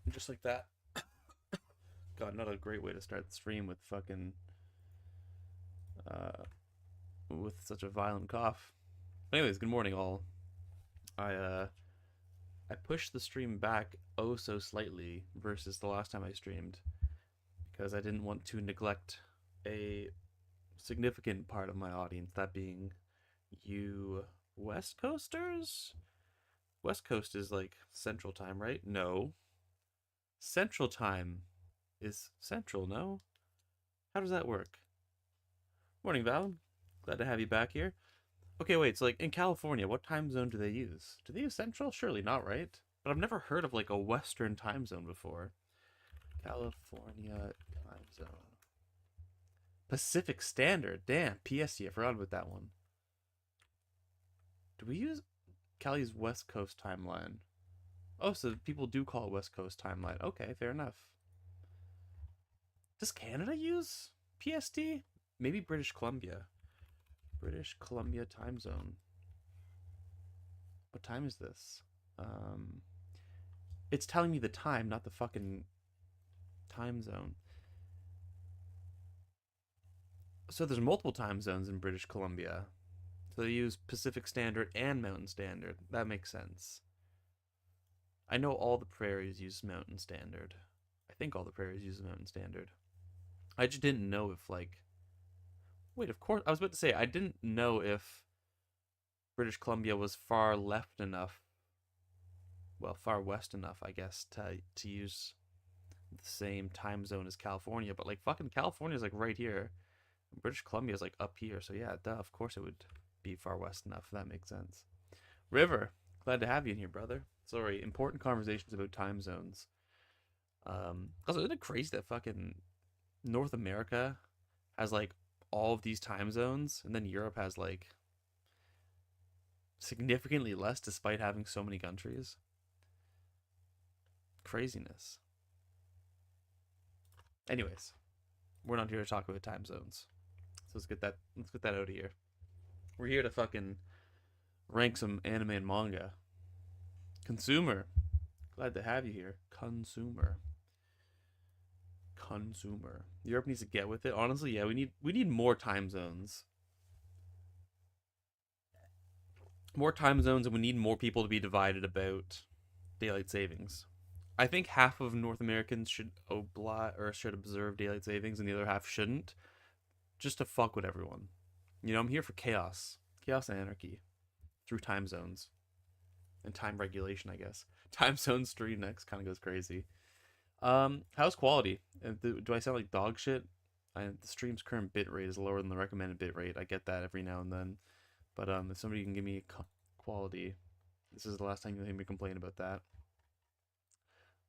Just like that. God, not a great way to start the stream with fucking uh with such a violent cough. Anyways, good morning all. I pushed the stream back oh so slightly versus the last time I streamed because I didn't want to neglect a significant part of my audience, that being you West Coasters? West Coast is like Central Time, right? No. Central Time is Central, no? How does that work? Morning, Val. Glad to have you back here. Okay, wait, so like in California, what time zone do they use? Do they use Central? Surely not, right? But I've never heard of like a Western time zone before. California time zone. Pacific Standard. Damn, PST, I forgot about that one. Do we use Cali's West Coast timeline? Oh, so people do call it West Coast timeline. Okay, fair enough. Does Canada use PST? Maybe British Columbia. British Columbia time zone. What time is this? Um, it's telling me the time, not the fucking time zone. So there's multiple time zones in British Columbia. So they use Pacific Standard and Mountain Standard. That makes sense. I know all the prairies use Mountain Standard. I think all the prairies use Mountain Standard. I just didn't know if like wait, of course I was about to say I didn't know if British Columbia was far left enough, well, far west enough, I guess, to use the same time zone as California, but like fucking California is like right here. British Columbia is like up here, so yeah, duh, of course it would be far west enough. That makes sense. River, glad to have you in here, brother. Sorry, important conversations about time zones. Also, isn't it crazy that fucking North America has like all of these time zones, and then Europe has like significantly less, despite having so many countries? Craziness. Anyways, we're not here to talk about time zones, so let's get that out of here. We're here to fucking rank some anime and manga. Consumer, glad to have you here. Consumer. Europe needs to get with it. Honestly, yeah, we need more time zones. More time zones, and we need more people to be divided about daylight savings. I think half of North Americans should should observe daylight savings, and the other half shouldn't, just to fuck with everyone. I'm here for chaos and anarchy through time zones and time regulation, I guess. Time zone stream next kind of goes crazy. How's quality? Do I sound like dog shit? The stream's current bit rate is lower than the recommended bit rate. I get that every now and then, but if somebody can give me quality, this is the last time you'll hear me complain about that.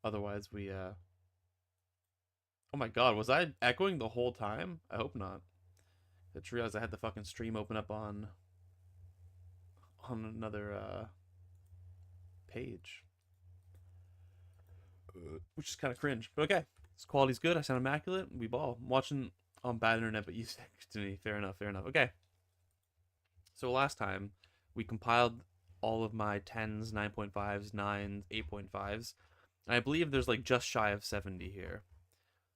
Otherwise, oh my god, was I echoing the whole time? I hope not. I just realized I had the fucking stream open up on another page, which is kind of cringe. But okay, this quality's good. I sound immaculate. We ball. I'm watching on bad internet, but you said to me. Fair enough. Fair enough. Okay. So last time we compiled all of my 10s, 9.5s, 9s, 8.5s. And I believe there's like just shy of 70 here.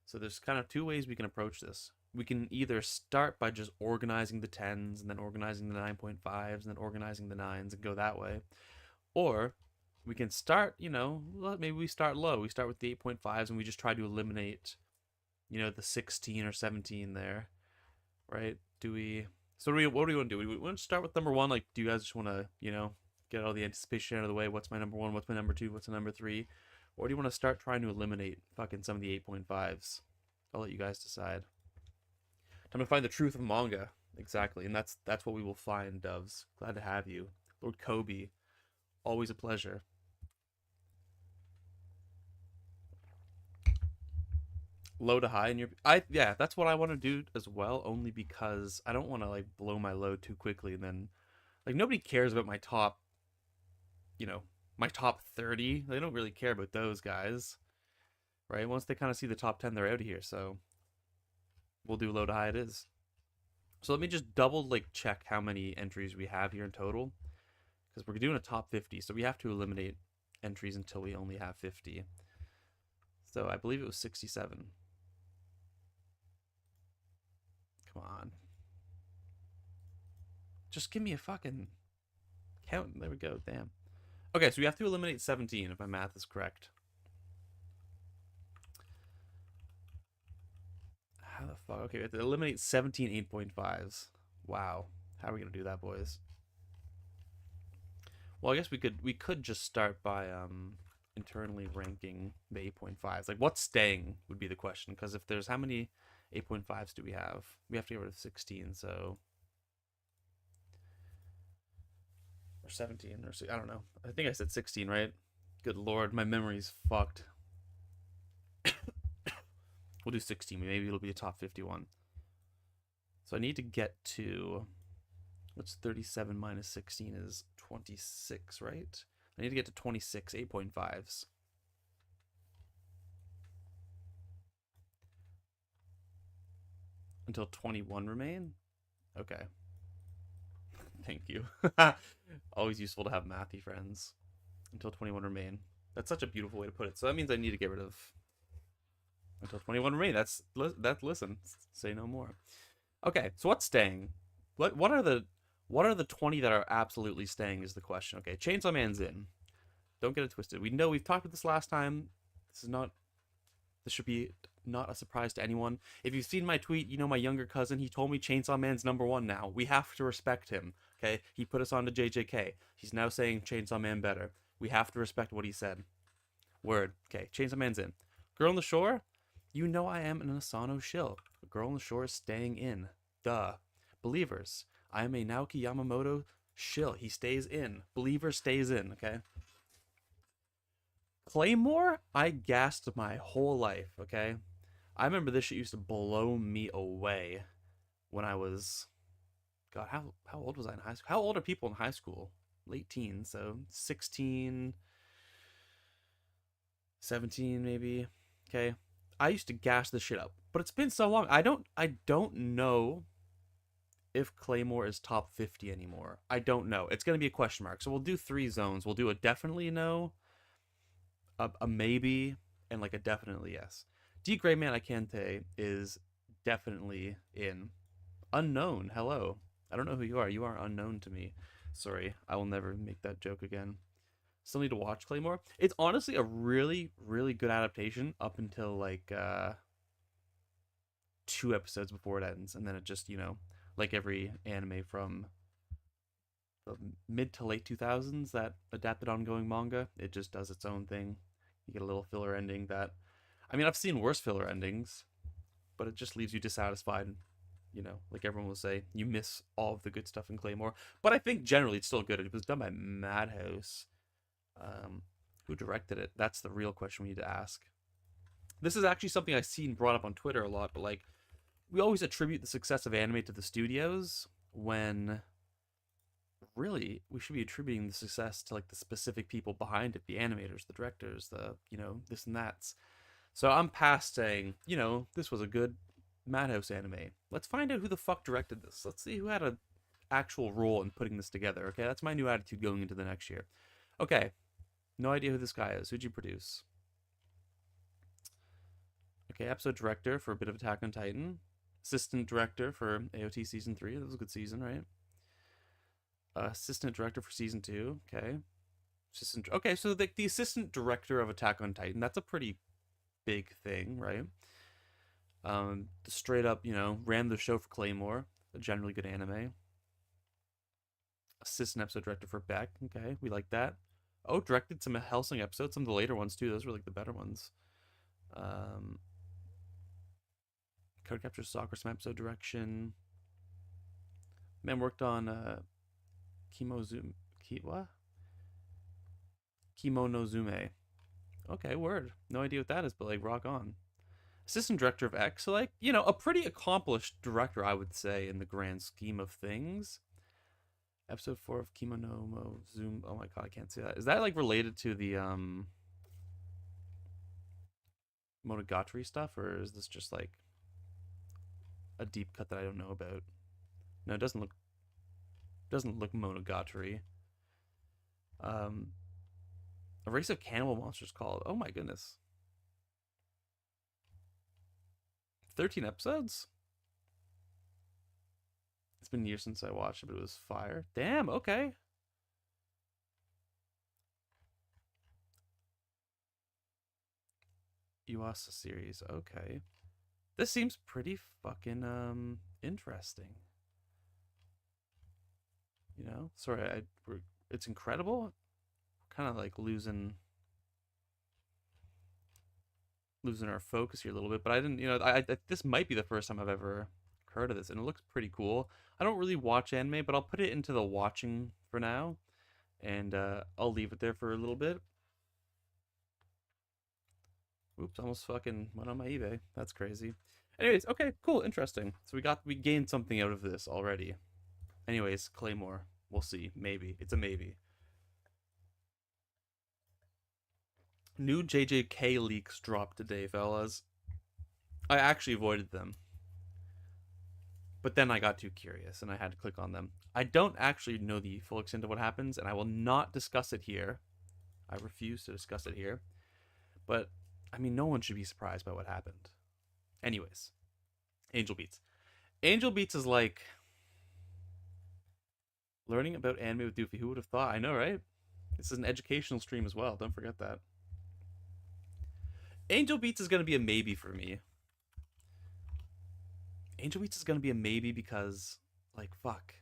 So there's kind of two ways we can approach this. We can either start by just organizing the 10s and then organizing the 9.5s and then organizing the 9s and go that way. Or we can start, maybe we start low. We start with the 8.5s and we just try to eliminate, the 16 or 17 there, right? What do we want to do? We want to start with number one. Like, do you guys just want to, get all the anticipation out of the way? What's my number one? What's my number two? What's the number three? Or do you want to start trying to eliminate fucking some of the 8.5s? I'll let you guys decide. Time to find the truth of manga. Exactly. And that's what we will find, Doves. Glad to have you. Lord Kobe. Always a pleasure. Low to high in your yeah, that's what I want to do as well, only because I don't want to like blow my load too quickly and then like nobody cares about you know, my top 30. They don't really care about those guys, right? Once they kind of see the top 10, they're out of here. So we'll do low to high it is. So let me just double like check how many entries we have here in total, because we're doing a top 50, so we have to eliminate entries until we only have 50. So I believe it was 67. Come on. Just give me a fucking count. There we go. Damn. Okay, so we have to eliminate 17 if my math is correct. How the fuck? Okay, we have to eliminate 17 8.5s. Wow. How are we gonna do that, boys? Well, I guess we could just start by internally ranking the 8.5s. Like what's staying would be the question, because if there's how many 8.5s do we have? We have to get rid of 16, so or 17 or I don't know. I think I said 16, right? Good lord, my memory's fucked. We'll do 16. Maybe it'll be a top 51. So I need to get to what's 37 minus 16 is 26, right? I need to get to 26 8.5s. Until 21 remain? Okay. Thank you. Always useful to have mathy friends. Until 21 remain. That's such a beautiful way to put it. So that means I need to get rid of until 21 remain. That's listen. Say no more. Okay, so what's staying? What are the 20 that are absolutely staying is the question. Okay, Chainsaw Man's in. Don't get it twisted. We know we've talked about this last time. This should be not a surprise to anyone. If you've seen my tweet, you know my younger cousin, he told me Chainsaw Man's #1 now. We have to respect him. Okay? He put us on to JJK. He's now saying Chainsaw Man better. We have to respect what he said. Word. Okay, Chainsaw Man's in. Girl on the Shore? You know I am an Asano shill. A Girl on the Shore is staying in. Duh. Believers. I am a Naoki Yamamoto shill. He stays in. Believer stays in, okay? Claymore, I gassed my whole life, okay? I remember this shit used to blow me away when I was God, how old was I in high school? How old are people in high school? Late teens, so 16, 17 maybe. Okay. I used to gas this shit up, but it's been so long. I don't know if Claymore is top 50 anymore. I don't know. It's going to be a question mark. So we'll do 3 zones. We'll do a definitely no, a maybe, and like a definitely yes. D Gray Man Ikante is definitely in. Unknown, hello. I don't know who you are. You are unknown to me. Sorry, I will never make that joke again. Still need to watch Claymore. It's honestly a really, really good adaptation up until like 2 episodes before it ends, and then it just, like every anime from the mid to late 2000s that adapted ongoing manga, it just does its own thing. You get a little filler ending that, I mean, I've seen worse filler endings, but it just leaves you dissatisfied. Like everyone will say, you miss all of the good stuff in Claymore. But I think generally it's still good. It was done by Madhouse. Who directed it? That's the real question we need to ask. This is actually something I've seen brought up on Twitter a lot, but like, we always attribute the success of anime to the studios when really we should be attributing the success to like the specific people behind it, the animators, the directors, the, this and that's. So I'm past saying, this was a good Madhouse anime. Let's find out who the fuck directed this. Let's see who had an actual role in putting this together. Okay, that's my new attitude going into the next year. Okay, no idea who this guy is. Who'd you produce? Okay, episode director for a bit of Attack on Titan. Assistant director for AOT season 3. That was a good season, right? Assistant director for season 2. Okay. Okay, so the assistant director of Attack on Titan, that's a pretty big thing, right? Straight up, ran the show for Claymore, a generally good anime. Assistant episode director for Beck. Okay, we like that. Oh, directed some Hellsing episodes, some of the later ones too. Those were like the better ones. Code Capture Soccer, some episode direction. Man worked on what? Kimonozume. Okay, word. No idea what that is, but like rock on. Assistant director of X, so like, a pretty accomplished director, I would say, in the grand scheme of things. Episode 4 of Kimono Zoom. Oh my god, I can't say that. Is that like related to the Monogatari stuff, or is this just like a deep cut that I don't know about? No, it doesn't look Monogatari. A race of cannibal monsters called. Oh my goodness. 13 episodes? It's been years since I watched it, but it was fire. Damn, okay. Yuasa series, okay. This seems pretty fucking interesting. You know? Sorry, it's incredible. We're kind of like losing our focus here a little bit, but I didn't, this might be the first time I've ever heard of this, and it looks pretty cool. I don't really watch anime, but I'll put it into the watching for now, and I'll leave it there for a little bit. Oops, almost fucking went on my eBay. That's crazy. Anyways, okay, cool, interesting. So we gained something out of this already. Anyways, Claymore. We'll see. Maybe. It's a maybe. New JJK leaks dropped today, fellas. I actually avoided them. But then I got too curious and I had to click on them. I don't actually know the full extent of what happens, and I will not discuss it here. I refuse to discuss it here. But, I mean, no one should be surprised by what happened. Anyways, Angel Beats. Angel Beats is like learning about anime with Doofy. Who would have thought? I know, right? This is an educational stream as well. Don't forget that. Angel Beats is going to be a maybe for me. Angel Beats is going to be a maybe because, like, fuck.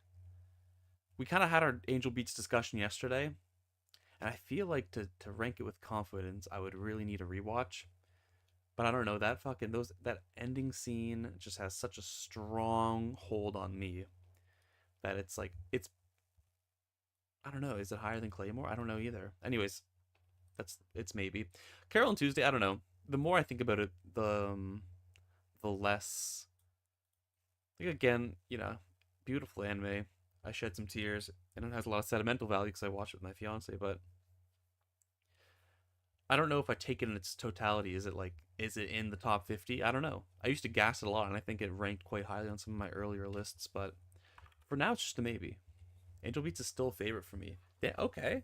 We kind of had our Angel Beats discussion yesterday, and I feel like to rank it with confidence, I would really need a rewatch. But I don't know, that ending scene just has such a strong hold on me that it's I don't know, is it higher than Claymore? I don't know either. Anyways, it's maybe. Carol and Tuesday, I don't know. The more I think about it, the less, like, again, beautiful anime. I shed some tears, and it has a lot of sentimental value because I watched it with my fiance, but I don't know if I take it in its totality. Is it in the top 50? I don't know. I used to gas it a lot, and I think it ranked quite highly on some of my earlier lists, but for now, it's just a maybe. Angel Beats is still a favorite for me. Yeah, okay.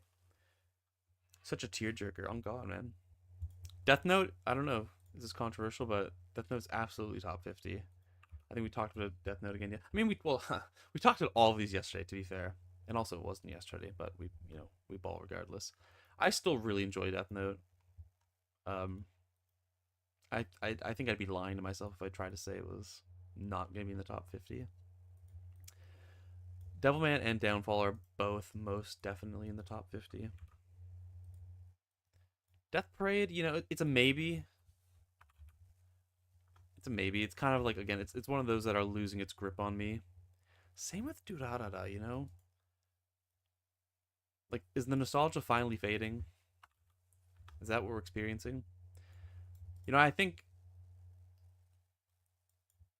Such a tearjerker. Oh, God, man. Death Note, I don't know. This is controversial, but Death Note's absolutely top 50. I think we talked about Death Note again. Yeah. I mean, we talked about all of these yesterday, to be fair. And also, it wasn't yesterday, but we ball regardless. I still really enjoy Death Note. I think I'd be lying to myself if I tried to say it was not going to be in the top 50. Devilman and Downfall are both most definitely in the top 50. Death Parade, it's a maybe. It's a maybe. It's kind of like, again, it's one of those that are losing its grip on me. Same with Durarara. Like, is the nostalgia finally fading? Is that what we're experiencing? I think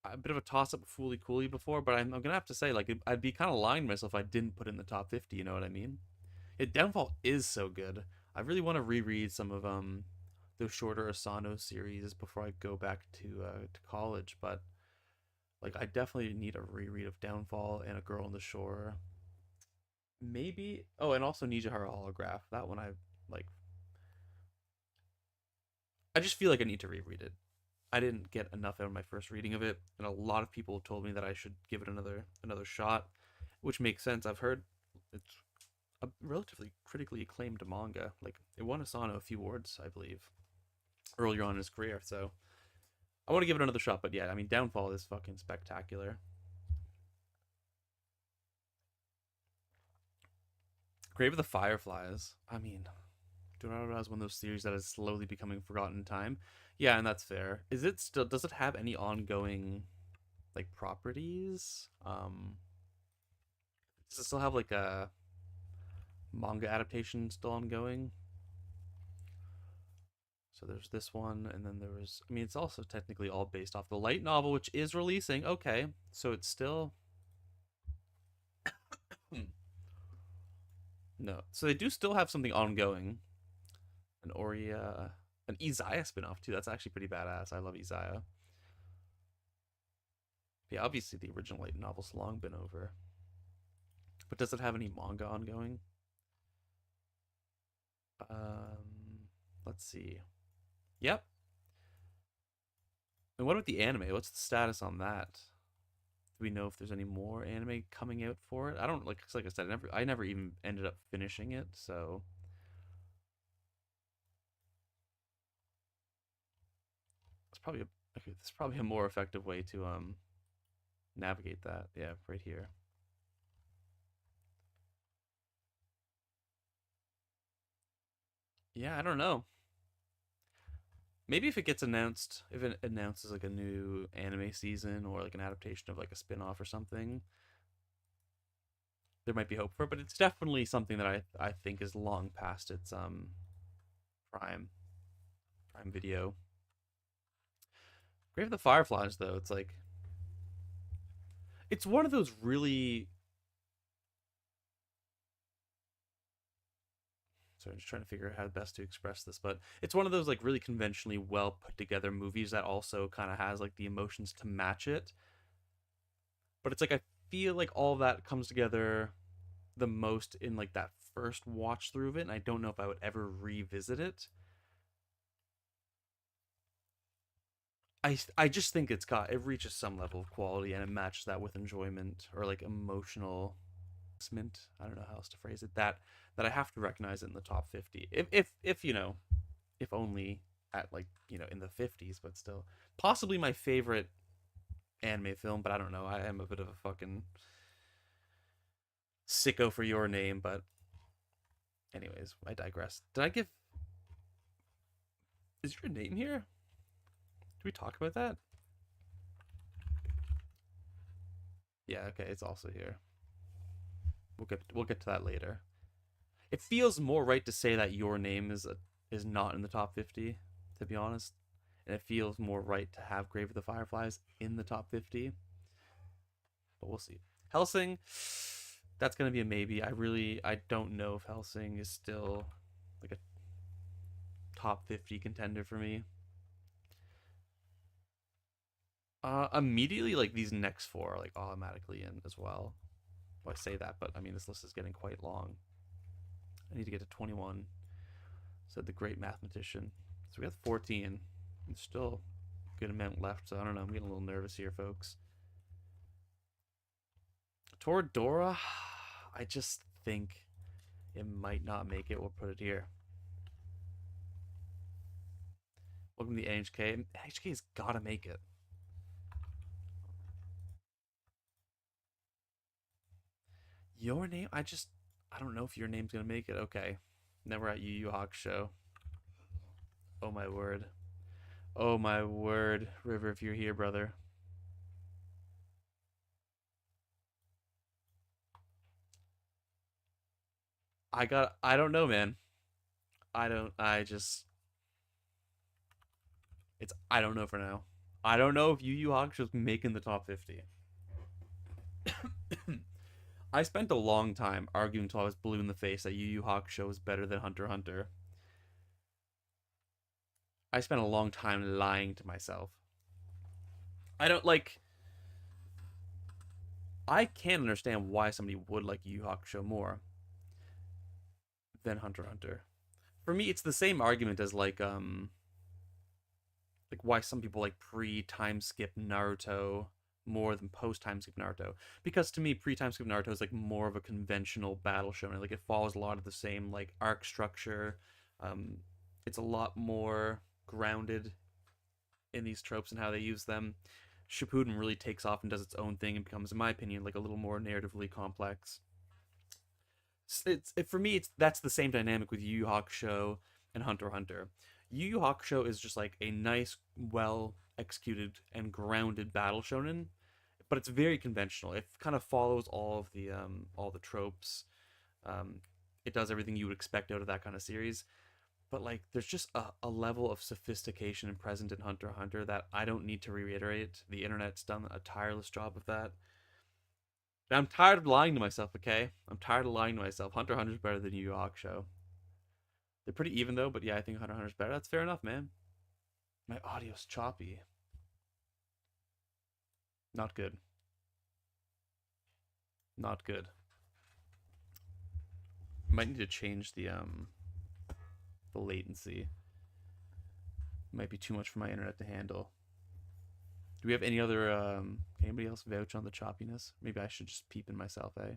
a bit of a toss up Fooly Cooly before, but I'm gonna have to say, like, I'd be kind of lying to myself if I didn't put it in the top 50. You know what I mean? Downfall is so good. I really want to reread some of those shorter Asano series before I go back to college, but like, I definitely need a reread of Downfall and A Girl on the Shore. Maybe. Oh, and also Nijihara Holograph. That one like. I just feel like I need to reread it. I didn't get enough out of my first reading of it, and a lot of people told me that I should give it another shot, which makes sense. I've heard it's a relatively critically acclaimed manga. Like, it won Asano a few awards, I believe, earlier on in his career. So I want to give it another shot. But yeah, I mean, Downfall is fucking spectacular. Grave of the Fireflies. I mean, Durarara is one of those series that is slowly becoming forgotten in time. Yeah, and that's fair. Does it have any ongoing, like, properties? Does it still have, like, a manga adaptation still ongoing? So there's this one, and then I mean, it's also technically all based off the light novel, which is releasing. Okay, so it's still. No. So they do still have something ongoing. An Oria, an Izaya spinoff too. That's actually pretty badass. I love Izaya. Yeah, obviously the original light novel's long been over. But does it have any manga ongoing? Let's see. Yep. And what about the anime? What's the status on that? Do we know if there's any more anime coming out for it? I don't like I said, I never even ended up finishing it, so it's probably okay, there's probably a more effective way to navigate that. Yeah, right here. Yeah, I don't know. Maybe if it gets announced, if it announces like a new anime season or like an adaptation of like a spin-off or something, there might be hope for it, but it's definitely something that I think is long past its prime prime video. Grave of the Fireflies though, it's like it's one of those really, so I'm just trying to figure out how best to express this, but it's one of those like really conventionally well put together movies that also kind of has like the emotions to match it. But it's like I feel like all that comes together the most in like that first watch through of it, and I don't know if I would ever revisit it. I just think it reaches some level of quality and it matches that with enjoyment or like emotional investment. I don't know how else to phrase it. That I have to recognize it in the top 50. If if only at like in the 50s, but still possibly my favorite anime film. But I don't know. I am a bit of a fucking sicko for Your Name. But anyways, I digress. Did I give? Is Your Name here? Did we talk about that? Yeah. Okay. It's also here. We'll get to that later. It feels more right to say that Your Name is not in the top 50, to be honest, and it feels more right to have Grave of the Fireflies in the top 50. But we'll see. Helsing, that's gonna be a maybe. I don't know if Helsing is still like a top 50 contender for me. Immediately like these next four are like automatically in as well. Well, I say that, but I mean this list is getting quite long. I need to get to 21. Said the great mathematician. So we got 14. There's still a good amount left. So I don't know. I'm getting a little nervous here, folks. Toradora, I just think it might not make it. We'll put it here. Welcome to the NHK. NHK's gotta make it. Your Name? I don't know if Your Name's gonna make it. Okay. Never at Yu Yu Hakusho. Oh my word. Oh my word. River, if you're here, brother. I don't know, man. I just, I don't know for now. I don't know if Yu Yu Hakusho's making the top 50. I spent a long time arguing until I was blue in the face that Yu Yu Hakusho was better than Hunter x Hunter. I spent a long time lying to myself. I don't like. I can't understand why somebody would like Yu Yu Hakusho more than Hunter x Hunter. For me, it's the same argument as like why some people like pre time skip Naruto more than post time skip Naruto. Because to me, pre time skip Naruto is like more of a conventional battle shonen. Like it follows a lot of the same like arc structure. Um, it's a lot more grounded in these tropes and how they use them. Shippuden really takes off and does its own thing and becomes, in my opinion, like a little more narratively complex. For me, it's that's the same dynamic with Yu Yu Hakusho and Hunter x Hunter. Yu Yu Hakusho is just like a nice, well executed and grounded battle shonen, but it's very conventional. It kind of follows all the tropes. Um, it does everything you would expect out of that kind of series. But like, there's just a level of sophistication and present in Hunter x Hunter that I don't need to reiterate. The internet's done a tireless job of that. And I'm tired of lying to myself. Okay, I'm tired of lying to myself. Hunter x Hunter's better than Yu Yu Hakusho. They're pretty even though, but yeah, I think Hunter x Hunter's better. That's fair enough, man. My audio's choppy. Not good. Not good. Might need to change the latency. Might be too much for my internet to handle. Do we have any other? Can anybody else vouch on the choppiness? Maybe I should just peep in myself, eh?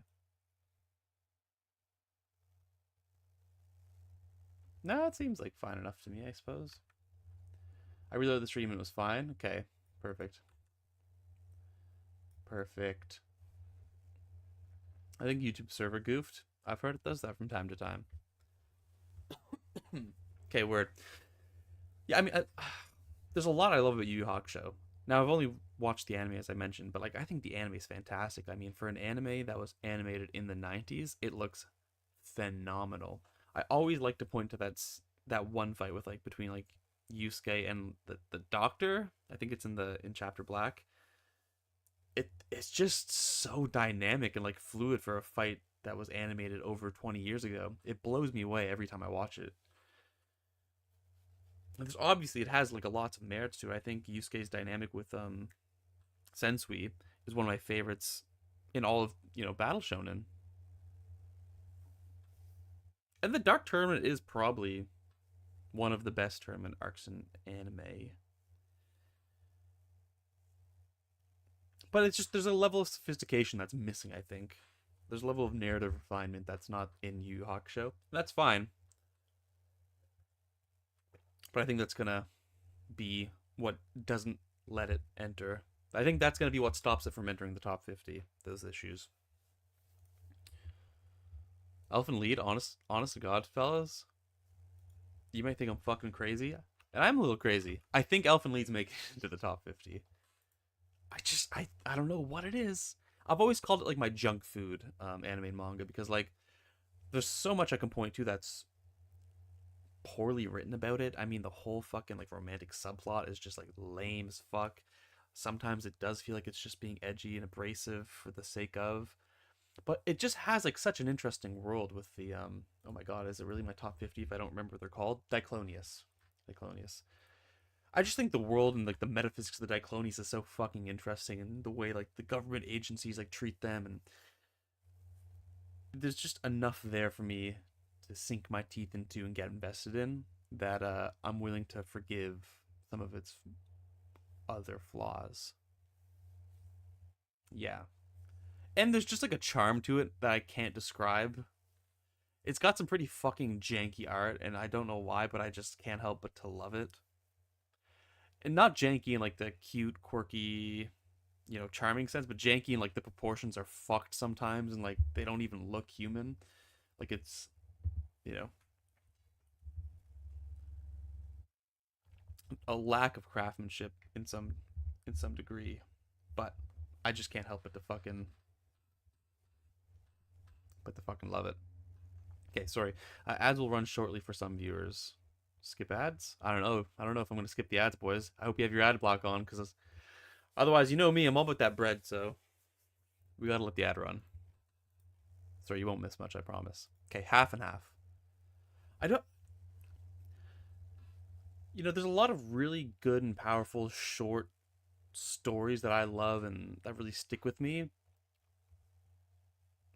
No, it seems like fine enough to me, I suppose. I reloaded the stream and it was fine. Okay, perfect. Perfect. I think YouTube server goofed. I've heard it does that from time to time. Okay, word. Yeah, I mean, there's a lot I love about Yu Yu Hakusho. Now, I've only watched the anime as I mentioned, but like I think the anime is fantastic. I mean, for an anime that was animated in the 90s, it looks phenomenal. I always like to point to that one fight with like between like Yusuke and the doctor. I think it's in chapter Black. It's just so dynamic and like fluid for a fight that was animated over 20 years ago. It blows me away every time I watch it. And there's obviously it has like a lots of merits to it. I think Yusuke's dynamic with Sensui is one of my favorites in all of, Battle Shonen. And the Dark Tournament is probably one of the best tournament arcs in anime. But it's just there's a level of sophistication that's missing, I think. There's a level of narrative refinement that's not in Yu Yu Hakusho. That's fine. But I think that's gonna be what doesn't let it enter. I think that's gonna be what stops it from entering the top 50. Those issues. Elfin Lead, honest to God, fellas, you might think I'm fucking crazy, and I'm a little crazy. I think Elfin Lead's making it into the top 50. I don't know what it is. I've always called it like my junk food anime and manga because like there's so much I can point to that's poorly written about it. I mean, the whole fucking like romantic subplot is just like lame as fuck. Sometimes it does feel like it's just being edgy and abrasive for the sake of, but it just has like such an interesting world with the oh my god, is it really my top 50 if I don't remember what they're called? Diclonius. I just think the world and like the metaphysics of the Diclonies is so fucking interesting, and the way like the government agencies like treat them, and there's just enough there for me to sink my teeth into and get invested in that I'm willing to forgive some of its other flaws. Yeah. And there's just like a charm to it that I can't describe. It's got some pretty fucking janky art, and I don't know why, but I just can't help but to love it. And not janky in like the cute, quirky, charming sense, but janky in like the proportions are fucked sometimes, and like they don't even look human. Like it's, you know, a lack of craftsmanship in some degree, but I just can't help but to fucking love it. Okay, sorry. Ads will run shortly for some viewers. Skip ads? I don't know. I don't know if I'm gonna skip the ads, boys. I hope you have your ad block on, because otherwise, you know me, I'm all about that bread. So we gotta let the ad run. Sorry, you won't miss much, I promise. Okay, half and half. I don't. There's a lot of really good and powerful short stories that I love and that really stick with me.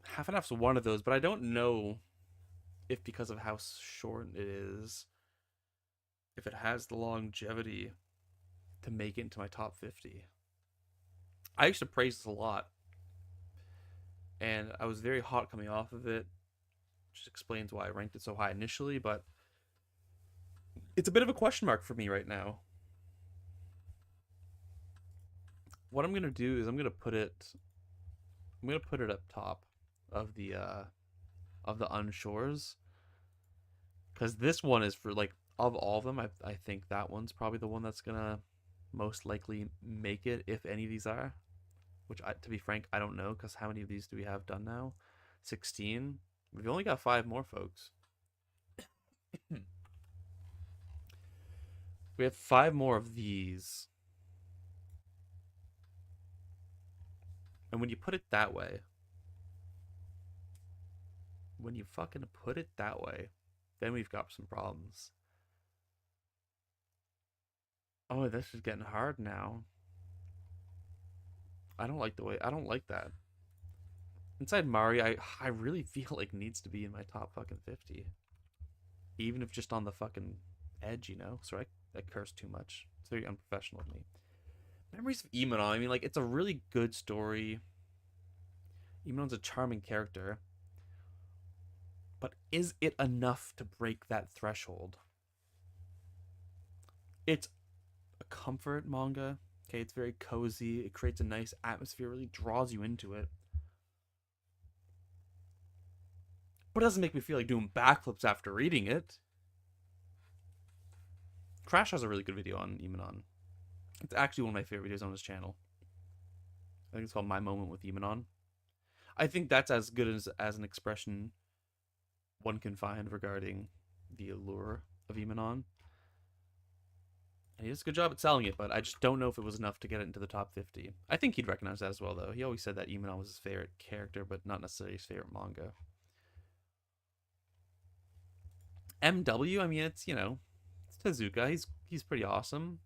Half and half's one of those, but I don't know if because of how short it is, if it has the longevity to make it into my top 50. I used to praise this a lot, and I was very hot coming off of it, which explains why I ranked it so high initially, but it's a bit of a question mark for me right now. What I'm gonna do is I'm gonna put it up top of the Unshores, because this one is for like of all of them. I think that one's probably the one that's gonna most likely make it, if any of these are. Which, to be frank, I don't know, because how many of these do we have done now? 16. We've only got 5 more, folks. We have 5 more of these. And when you put it that way, when you fucking put it that way, then we've got some problems. Oh, this is getting hard now. I don't like that. Inside Mari, I really feel like needs to be in my top fucking 50. Even if just on the fucking edge, Sorry, I cursed too much. It's very unprofessional of me. Memories of Imenon. I mean, like, it's a really good story. Imenon's a charming character, but is it enough to break that threshold? It's a comfort manga. Okay, it's very cozy. It creates a nice atmosphere, really draws you into it. But it doesn't make me feel like doing backflips after reading it. Crash has a really good video on Imenon. It's actually one of my favorite videos on his channel. I think it's called My Moment with Imenon. I think that's as good as an expression one can find regarding the allure of Imenon. And he does a good job at selling it, but I just don't know if it was enough to get it into the top 50. I think he'd recognize that as well, though. He always said that Imenon was his favorite character, but not necessarily his favorite manga. MW, I mean, it's, it's Tezuka. He's pretty awesome,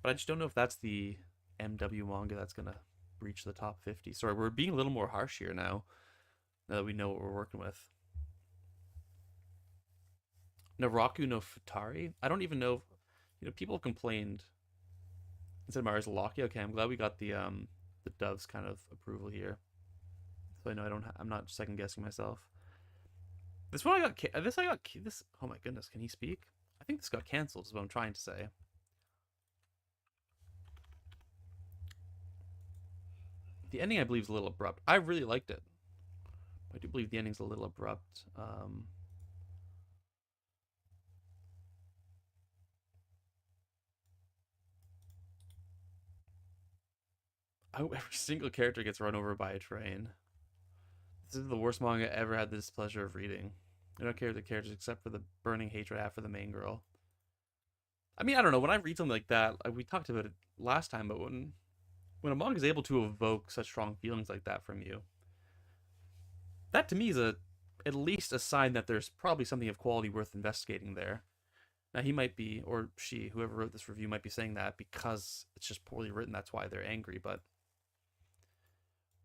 but I just don't know if that's the MW manga that's gonna reach the top 50. Sorry, we're being a little more harsh here now. Now that we know what we're working with. Naraku no Futari. I don't even know. People complained. Instead of Mari's Locky. Okay, I'm glad we got the Doves kind of approval here. So I know I'm not second guessing myself. This one I got. This. Oh my goodness, can he speak? I think this got canceled. Is what I'm trying to say. The ending, I believe, is a little abrupt. I really liked it. I do believe the ending's a little abrupt. I hope every single character gets run over by a train. This is the worst manga I ever had the displeasure of reading. I don't care the characters except for the burning hatred I have for the main girl. I mean, I don't know. When I read something like that, we talked about it last time, but when a manga is able to evoke such strong feelings like that from you, that to me is at least a sign that there's probably something of quality worth investigating there. Now he might be, or she, whoever wrote this review, might be saying that because it's just poorly written. That's why they're angry. But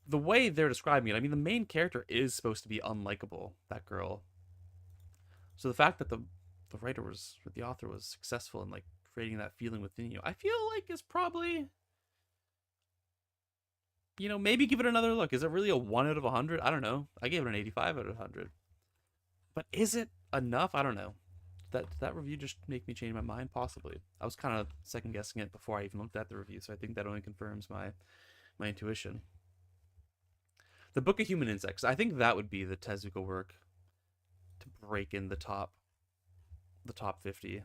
the way they're describing it, I mean, the main character is supposed to be unlikable. That girl. So the fact that the author was successful in like creating that feeling within you, I feel like is probably, maybe give it another look. Is it really a 1 out of 100? I don't know. I gave it an 85 out of 100. But is it enough? I don't know. That review just make me change my mind, possibly. I was kind of second guessing it before I even looked at the review, so I think that only confirms my intuition. The Book of Human Insects. I think that would be the Tezuka work to break in the top 50.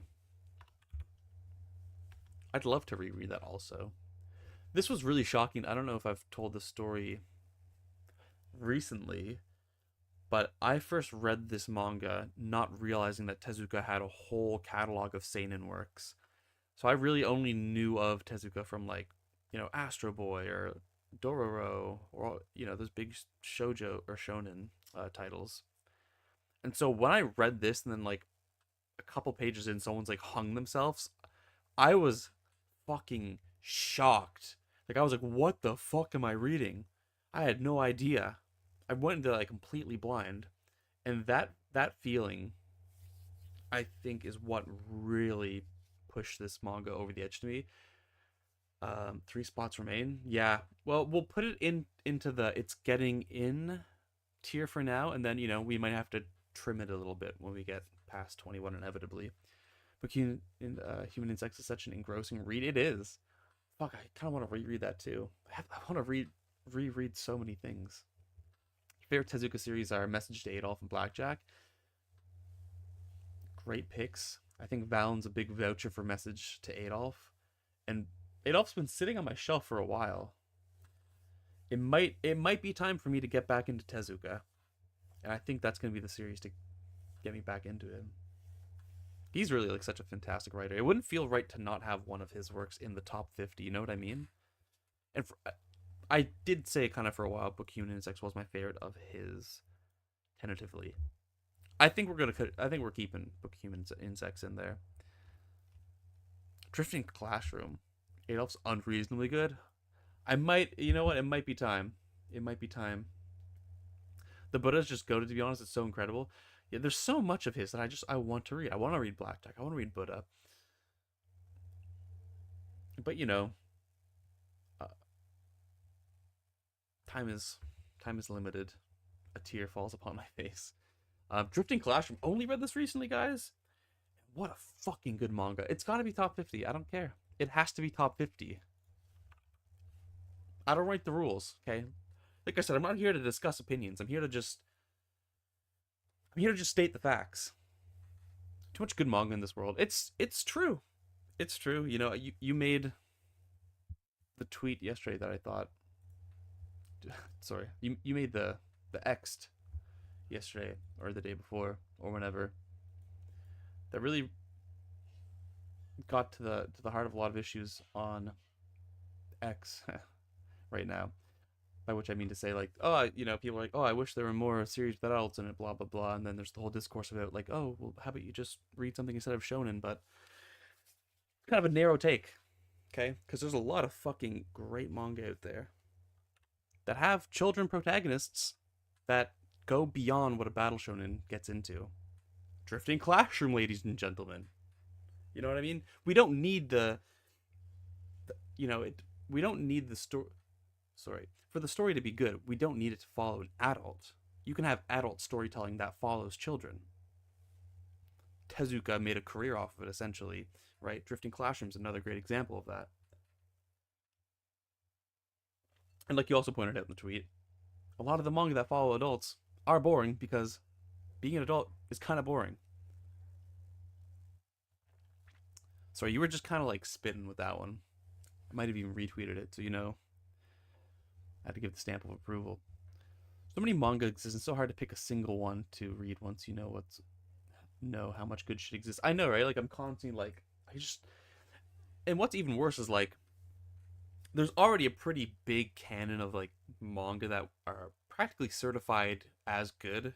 I'd love to reread that also. This was really shocking. I don't know if I've told this story recently, but I first read this manga not realizing that Tezuka had a whole catalog of seinen works. So I really only knew of Tezuka from like, Astro Boy or Dororo or those big shoujo or shonen titles. And so when I read this and then like a couple pages in someone's like hung themselves, I was fucking shocked. Like I was like, what the fuck am I reading? I had no idea. I went into like completely blind. And that feeling I think is what really pushed this manga over the edge to me. 3 spots remain. Yeah. Well, we'll put it into the it's getting in tier for now, and then we might have to trim it a little bit when we get past 21 inevitably. But Human Insects is such an engrossing read. It is. Fuck, I kind of want to reread that too. I want to reread so many things. Favorite Tezuka series are Message to Adolf and Blackjack. Great picks. I think Valen's a big voucher for Message to Adolf, and Adolf's been sitting on my shelf for a while. It might be time for me to get back into Tezuka, and I think that's going to be the series to get me back into him. He's really like such a fantastic writer. It wouldn't feel right to not have one of his works in the top 50. You know what I mean? And I did say kind of for a while, Book Human Insects was my favorite of his, tentatively. I think we're keeping Book Human Insects in there. Drifting Classroom. Adolf's unreasonably good. I might, you know what? It might be time. It might be time. The Buddha's just go to be honest. It's so incredible. Yeah, there's so much of his that I want to read. I want to read Blackjack. I want to read Buddha. But time is limited. A tear falls upon my face. Drifting Classroom. Only read this recently, guys. What a fucking good manga. It's got to be top 50. I don't care. It has to be top 50. I don't write the rules, okay? Like I said, I'm not here to discuss opinions. I'm here to just state the facts. Too much good manga in this world. It's true. It's true. You know, you made the tweet yesterday that I thought sorry. You made the X'd yesterday or the day before or whenever that really got to the heart of a lot of issues on X right now. By which I mean to say, like, oh, you know, people are like, oh, I wish there were more series with adults in it, blah blah blah, and then there's the whole discourse about like, oh, well, how about you just read something instead of shonen? But kind of a narrow take, okay? Because there's a lot of fucking great manga out there that have children protagonists that go beyond what a battle shonen gets into. Drifting Classroom, ladies and gentlemen. You know what I mean? We don't need we don't need the story. Sorry, for the story to be good, we don't need it to follow an adult. You can have adult storytelling that follows children. Tezuka made a career off of it, essentially, right? Drifting Classroom's another great example of that. And like you also pointed out in the tweet, a lot of the manga that follow adults are boring because being an adult is kind of boring. Sorry, you were just kind of like spitting with that one. I might have even retweeted it, so you know. I had to give the stamp of approval. So many manga exist. It's so hard to pick a single one to read once you know how much good shit exists. I know, right? Like I'm constantly like and what's even worse is like there's already a pretty big canon of like manga that are practically certified as good.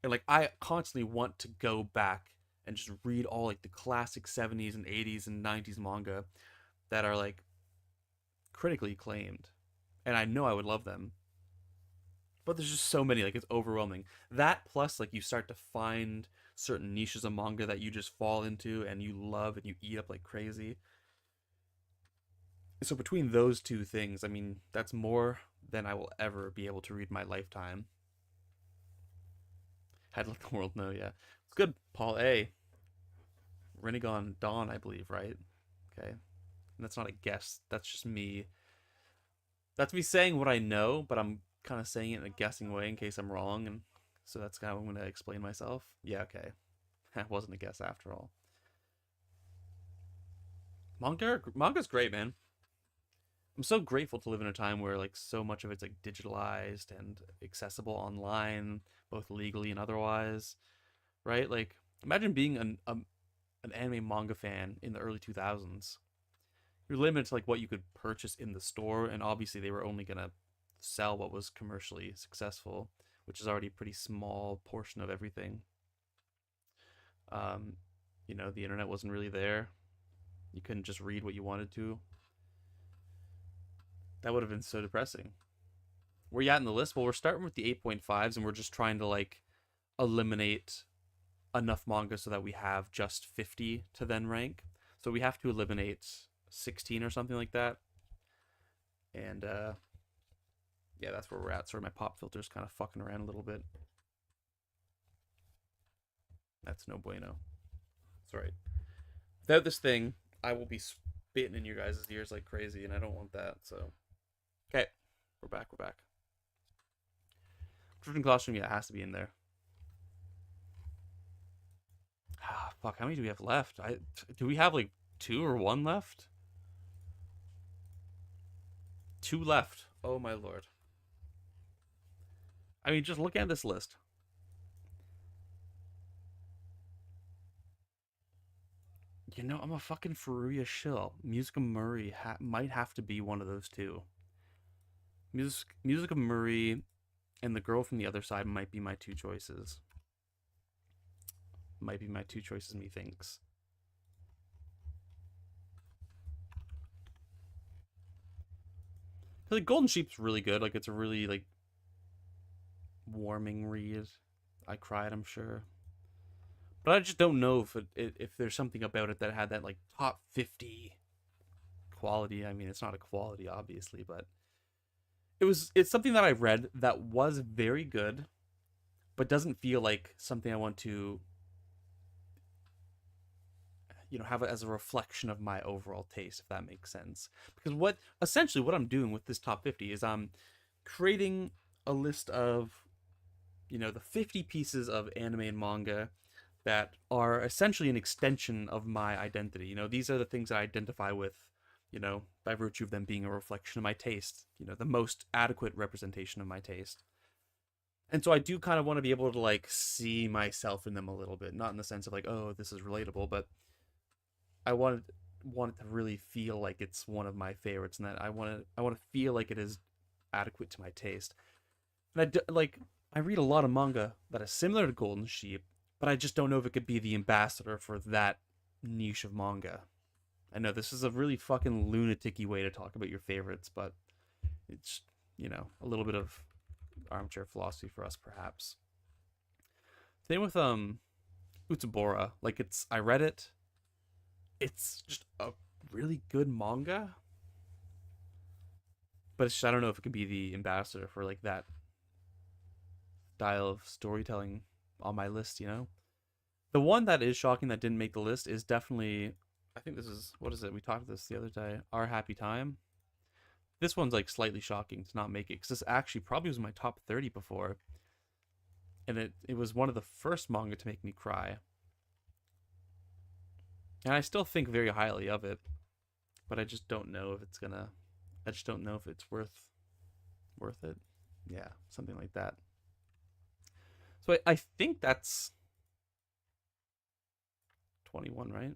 And like I constantly want to go back and just read all like the classic 70s and 80s and 90s manga that are like critically acclaimed. And I know I would love them. But there's just so many, like it's overwhelming. That plus like you start to find certain niches of manga that you just fall into and you love and you eat up like crazy. So between those two things, I mean, that's more than I will ever be able to read in my lifetime. Had to let the world know, yeah. It's good, Paul A. Renegon Dawn, I believe, right? Okay. And that's not a guess. That's just me. That's me saying what I know, but I'm kind of saying it in a guessing way in case I'm wrong. And so that's kind of how I'm going to explain myself. Yeah, okay. That wasn't a guess after all. Manga's great, man. I'm so grateful to live in a time where like so much of it's like digitalized and accessible online, both legally and otherwise, right? Like imagine being an anime manga fan in the early 2000s. You're limited to like what you could purchase in the store, and obviously they were only gonna sell what was commercially successful, which is already a pretty small portion of everything. Um, you know, the internet wasn't really there. You couldn't just read what you wanted to. That would have been so depressing. Where you at in the list? Well, we're starting with the 8.5s, and we're just trying to like eliminate enough manga so that we have just 50 to then rank. So we have to eliminate 16 or something like that. And yeah, that's where we're at. Sorry, my pop filter's kind of fucking around a little bit. That's no bueno. Sorry. Without this thing, I will be spitting in your guys' ears like crazy, and I don't want that, so. Okay, we're back. Drifting Classroom, yeah, it has to be in there. Ah, fuck, how many do we have left? Do we have like 2 or 1 left? 2 left. Oh my lord. I mean, just look at this list. You know, I'm a fucking Furuya shill. Music of Murray might have to be one of those two. Music of Murray and The Girl from the Other Side might be my 2 choices. Might be my 2 choices, methinks. Like Golden Sheep's really good. Like it's a really like warming read. I cried, I'm sure. But I just don't know if there's something about it that had that like top 50 quality. I mean, it's not a quality obviously, but It's something that I read that was very good, but doesn't feel like something I want to, have it as a reflection of my overall taste, if that makes sense. Because what I'm doing with this top 50 is I'm creating a list of, the 50 pieces of anime and manga that are essentially an extension of my identity. These are the things I identify with, by virtue of them being a reflection of my taste, the most adequate representation of my taste. And so I do kind of want to be able to like see myself in them a little bit, not in the sense of like, oh, this is relatable, but I want it to really feel like it's one of my favorites, and that I want to feel like it is adequate to my taste. And I read a lot of manga that is similar to Golden Sheep, but I just don't know if it could be the ambassador for that niche of manga. I know this is a really fucking lunatic-y way to talk about your favorites, but it's, a little bit of armchair philosophy for us, perhaps. Same with Utsubora. Like I read it. It's just a really good manga, but I don't know if it could be the ambassador for like that style of storytelling on my list. The one that is shocking that didn't make the list is definitely, I think this is, what is it? We talked about this the other day. Our Happy Time. This one's like slightly shocking to not make it because this actually probably was in my top 30 before, and it was one of the first manga to make me cry. And I still think very highly of it, but I just don't know if it's gonna. I just don't know if it's worth it. Yeah, something like that. So I think that's 21, right?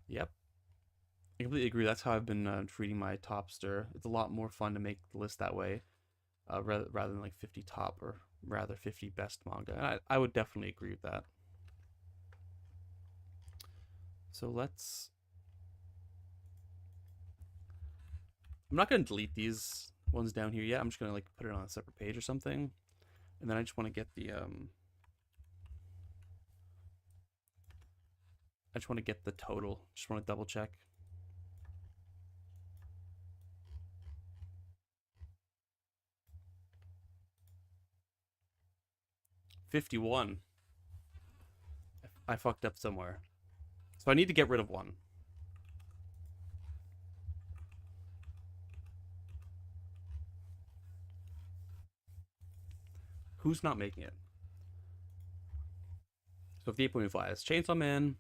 Yep. I completely agree. That's how I've been treating my topster. It's a lot more fun to make the list that way, rather than like 50 top, or rather 50 best manga. And I would definitely agree with that. So I'm not going to delete these ones down here yet. I'm just going to like put it on a separate page or something. And then I just want to get the total. Just want to double check. 51. I fucked up somewhere. So I need to get rid of one. Who's not making it? So 58.5 is Chainsaw Man,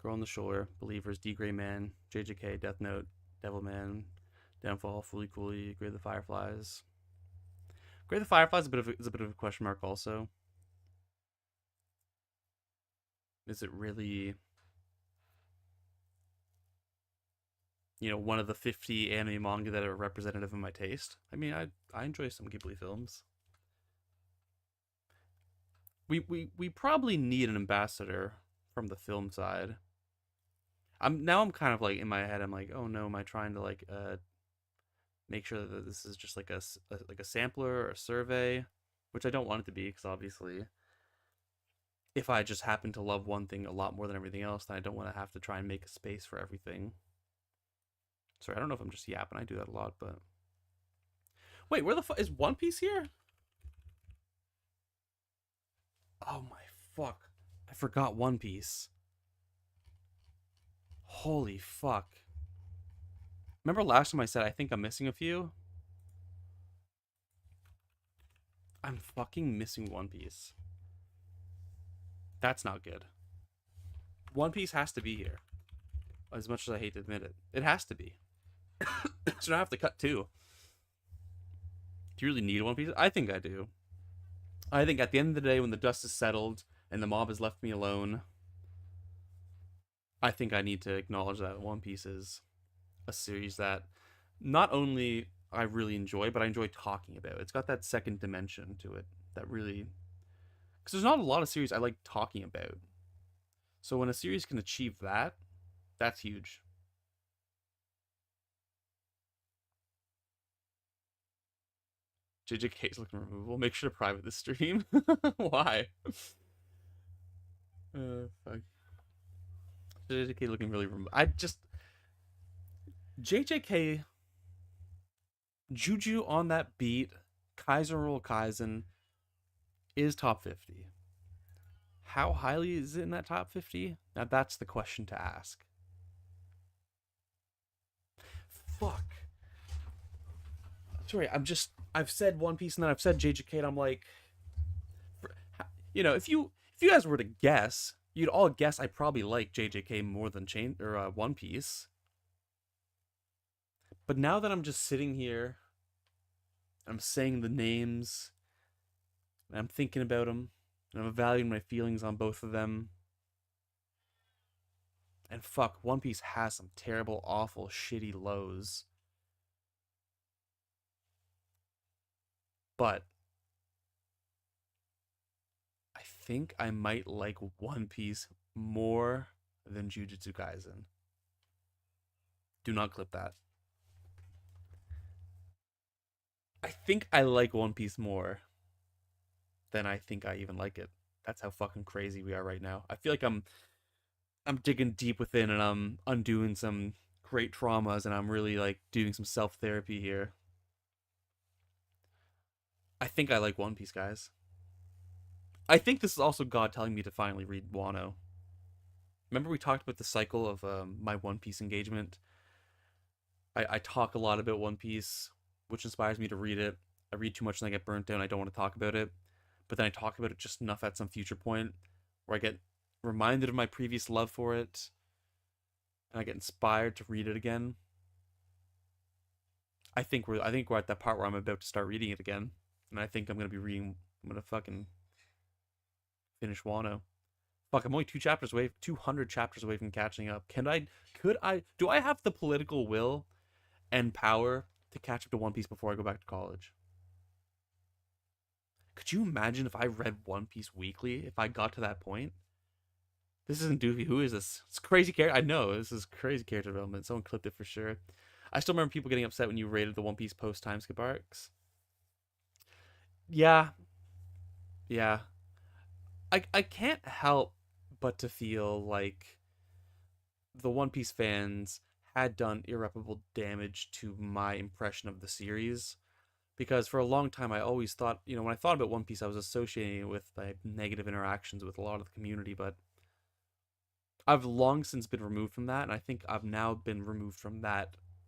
Girl on the Shore, Believers, D Gray Man, JJK, Death Note, Devilman, Downfall, Fully Cooley, Grave the Fireflies. Grave the Fireflies is a bit of a question mark also. Is it really, one of the 50 anime manga that are representative of my taste? I mean, I enjoy some Ghibli films. We probably need an ambassador from the film side. I'm kind of like in my head. I'm like, oh no, am I trying to like make sure that this is just like a sampler or a survey, which I don't want it to be, because obviously, if I just happen to love one thing a lot more than everything else, then I don't want to have to try and make a space for everything. Sorry, I don't know if I'm just yapping. I do that a lot, but wait, where the fuck is One Piece here? Oh my fuck! I forgot One Piece. Holy fuck! Remember last time I said I think I'm missing a few? I'm fucking missing One Piece. That's not good. One Piece has to be here. As much as I hate to admit it. It has to be. So I have to cut two. Do you really need One Piece? I think I do. I think at the end of the day, when the dust is settled and the mob has left me alone, I think I need to acknowledge that One Piece is a series that not only I really enjoy, but I enjoy talking about. It's got that second dimension to it that really, because there's not a lot of series I like talking about. So when a series can achieve that, that's huge. JJK's looking removable. Make sure to private the stream. Why? Fuck. JJK looking really removable. JJK Juju on that beat, Kaiser Roll Kaizen is top 50. How highly is it in that top 50? Now that's the question to ask. Fuck. Sorry, I've said One Piece and then I've said JJK and I'm like, if you guys were to guess, you'd all guess I probably like JJK more than One Piece. But now that I'm just sitting here, I'm saying the names, and I'm thinking about them, and I'm evaluating my feelings on both of them. And fuck, One Piece has some terrible, awful, shitty lows. But I think I might like One Piece more than Jujutsu Kaisen. Do not clip that. I think I like One Piece more than I think I even like it. That's how fucking crazy we are right now. I feel like I'm digging deep within and I'm undoing some great traumas and I'm really like doing some self therapy here. I think I like One Piece, guys. I think this is also God telling me to finally read Wano. Remember we talked about the cycle of my One Piece engagement. I talk a lot about One Piece, which inspires me to read it. I read too much and I get burnt out. I don't want to talk about it, but then I talk about it just enough at some future point where I get reminded of my previous love for it, and I get inspired to read it again. I think we're at that part where I'm about to start reading it again, and I think I'm gonna be reading. I'm gonna fucking finish Wano. Fuck, I'm only 200 chapters away from catching up. Do I have the political will and power to catch up to One Piece before I go back to college? Could you imagine if I read One Piece weekly? If I got to that point, this isn't Doofy. Who is this? It's crazy character. I know this is crazy character development. Someone clipped it for sure. I still remember people getting upset when you rated the One Piece post time skip arcs. Yeah, yeah. I can't help but to feel like the One Piece fans had done irreparable damage to my impression of the series. Because for a long time, I always thought, when I thought about One Piece, I was associating it with like negative interactions with a lot of the community. But I've long since been removed from that, and I think I've now been removed from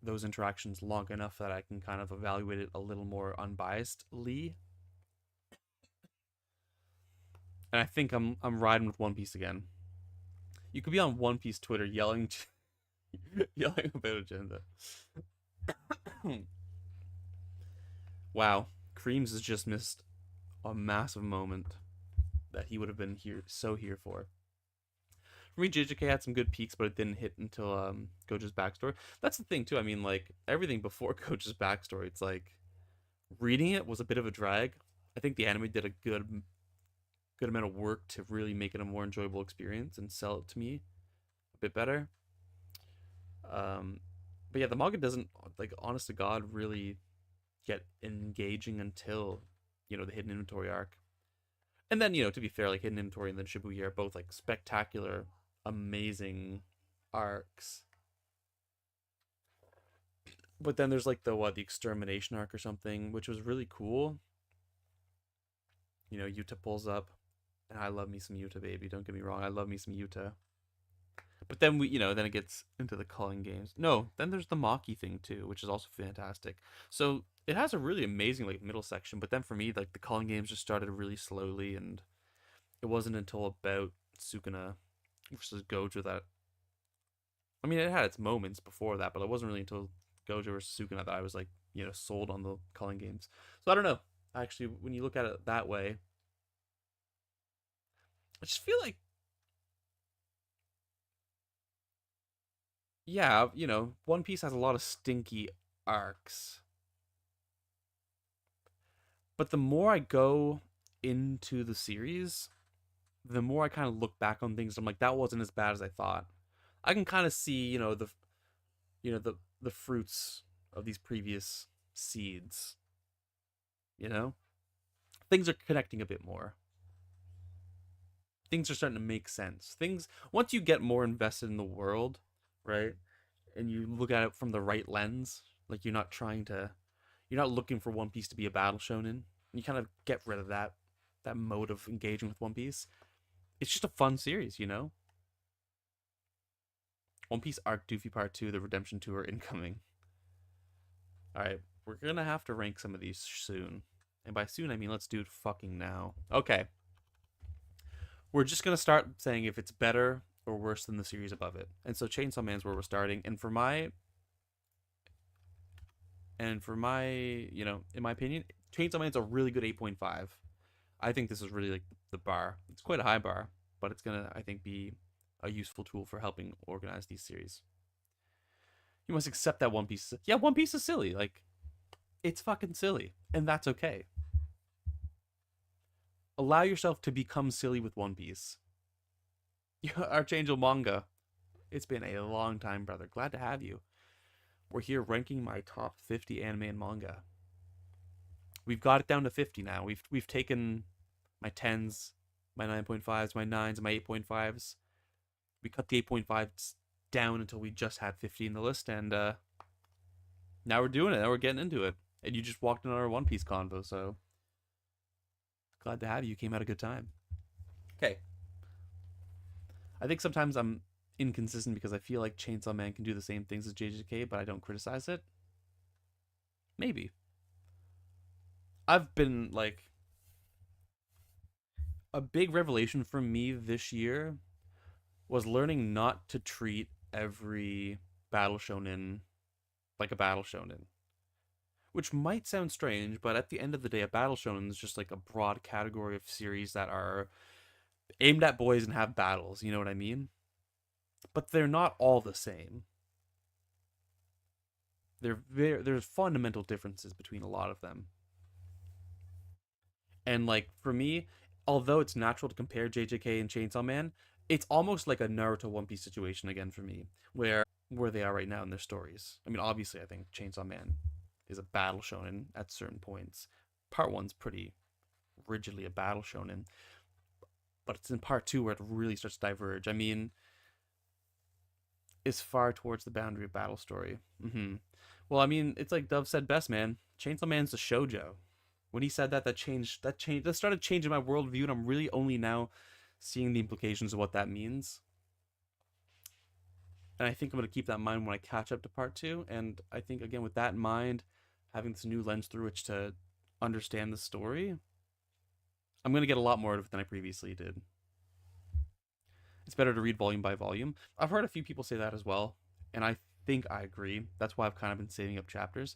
those interactions long enough that I can kind of evaluate it a little more unbiasedly. And I think I'm riding with One Piece again. You could be on One Piece Twitter yelling yelling about agenda. Wow, Creams has just missed a massive moment that he would have been here for. For me, JJK had some good peaks, but it didn't hit until Gojo's backstory. That's the thing too. I mean, like everything before Gojo's backstory, it's like reading it was a bit of a drag. I think the anime did a good amount of work to really make it a more enjoyable experience and sell it to me a bit better. Um, but yeah, the manga doesn't, like, honest to God, really get engaging until the hidden inventory arc. And then, to be fair, like hidden inventory and then Shibuya are both like spectacular, amazing arcs. But then there's like the extermination arc or something, which was really cool. Yuta pulls up, and I love me some Yuta, baby. Don't get me wrong, I love me some Yuta. But then then it gets into the culling games. No, then there's the Maki thing too, which is also fantastic. So it has a really amazing like middle section, but then for me, like the culling games just started really slowly, and it wasn't until about Sukuna versus Gojo that, I mean, it had its moments before that, but it wasn't really until Gojo versus Sukuna that I was like, sold on the culling games. So I don't know. Actually, when you look at it that way, I just feel like, yeah, One Piece has a lot of stinky arcs. But the more I go into the series, the more I kind of look back on things. I'm like, that wasn't as bad as I thought. I can kind of see, the fruits of these previous seeds. You know, things are connecting a bit more. Things are starting to make sense. Things Once you get more invested in the world, right, and you look at it from the right lens, like you're not trying to, You're not looking for One Piece to be a battle shonen. You kind of get rid of that mode of engaging with One Piece. It's just a fun series, you know. One Piece Arc Doofy Part 2, the Redemption Tour incoming. All right, we're gonna have to rank some of these soon, and by soon I mean let's do it fucking now. Okay, we're just gonna start saying if it's better or worse than the series above it. And so Chainsaw Man's where we're starting. And for my, in my opinion, Chainsaw Man's a really good 8.5. I think this is really like the bar. It's quite a high bar, but it's gonna, I think, be a useful tool for helping organize these series. You must accept that One Piece. Yeah, One Piece is silly. Like, it's fucking silly, and that's okay. Allow yourself to become silly with One Piece. Archangel Manga. It's been a long time, brother. Glad to have you. We're here ranking my top 50 anime and manga. We've got it down to 50 now. We've taken my 10s, my 9.5s, my 9s, and my 8.5s. We cut the 8.5s down until we just had 50 in the list, and now we're doing it. Now we're getting into it. And you just walked in on our One Piece convo, so glad to have you. You came at a good time. Okay. I think sometimes I'm inconsistent because I feel like Chainsaw Man can do the same things as JJK, but I don't criticize it. Maybe. I've been like a big revelation for me this year was learning not to treat every battle shonen like a battle shonen. Which might sound strange, but at the end of the day, a battle shonen is just like a broad category of series that are aimed at boys and have battles, you know what I mean? But they're not all the same. There's fundamental differences between a lot of them. And like for me, although it's natural to compare JJK and Chainsaw Man, it's almost like a Naruto One Piece situation again for me, where they are right now in their stories. I mean, obviously, I think Chainsaw Man is a battle shonen at certain points. Part one's pretty rigidly a battle shonen, but it's in part two where it really starts to diverge. I mean, it's far towards the boundary of battle story. Well, I mean, it's like Dove said best, man. Chainsaw Man's a shojo. When he said that, that started changing my worldview, and I'm really only now seeing the implications of what that means. And I think I'm gonna keep that in mind when I catch up to part two. And I think again with that in mind, having this new lens through which to understand the story, I'm gonna get a lot more out of it than I previously did. It's better to read volume by volume. I've heard a few people say that as well, and I think I agree. That's why I've kind of been saving up chapters.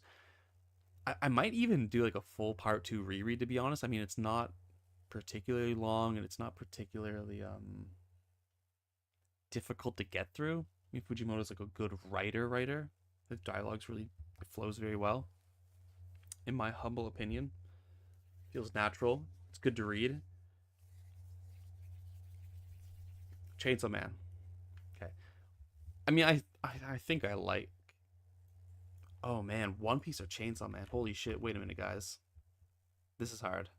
I might even do like a full part two reread, to be honest. I mean, it's not particularly long and it's not particularly difficult to get through. I mean, Fujimoto's like a good writer. The dialogue's really, it flows very well. In my humble opinion, feels natural. It's good to read. Chainsaw Man. Okay. I mean, I think I like. Oh man, One Piece or Chainsaw Man? Holy shit! Wait a minute, guys. This is hard.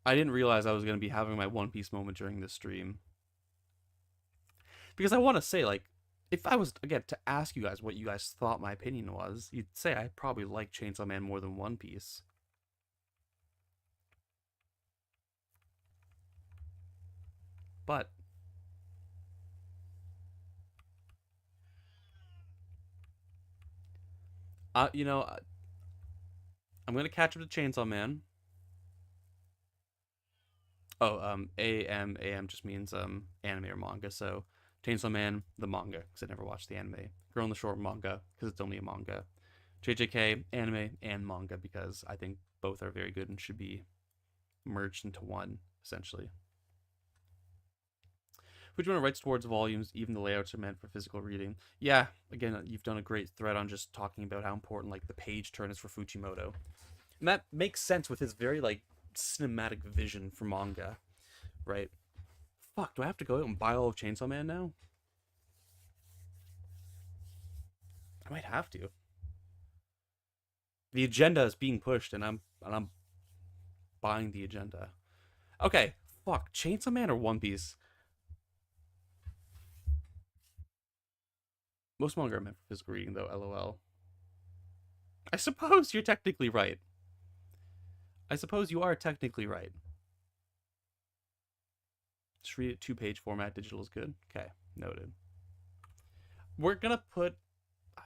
I didn't realize I was gonna be having my One Piece moment during this stream because I want to say like, if I was again to ask you guys what you guys thought my opinion was, you'd say I probably like Chainsaw Man more than One Piece. But uh, you know, I'm gonna catch up to Chainsaw Man. Oh, AM just means anime or manga. So Chainsaw Man, the manga, because I never watched the anime. Girl in the Short manga, because it's only a manga. JJK, anime and manga, because I think both are very good and should be merged into one, essentially. Which one writes towards volumes, even the layouts are meant for physical reading. Yeah, again, you've done a great thread on just talking about how important like the page turn is for Fujimoto. And that makes sense with his very like cinematic vision for manga, right? Fuck, do I have to go out and buy all of Chainsaw Man now? I might have to. The agenda is being pushed, and I'm buying the agenda. Okay, fuck, Chainsaw Man or One Piece? Most manga are meant for physical reading, though. LOL. I suppose you're technically right. I suppose you are technically right. Just read it 2-page format. Digital is good. Okay, noted. We're gonna put.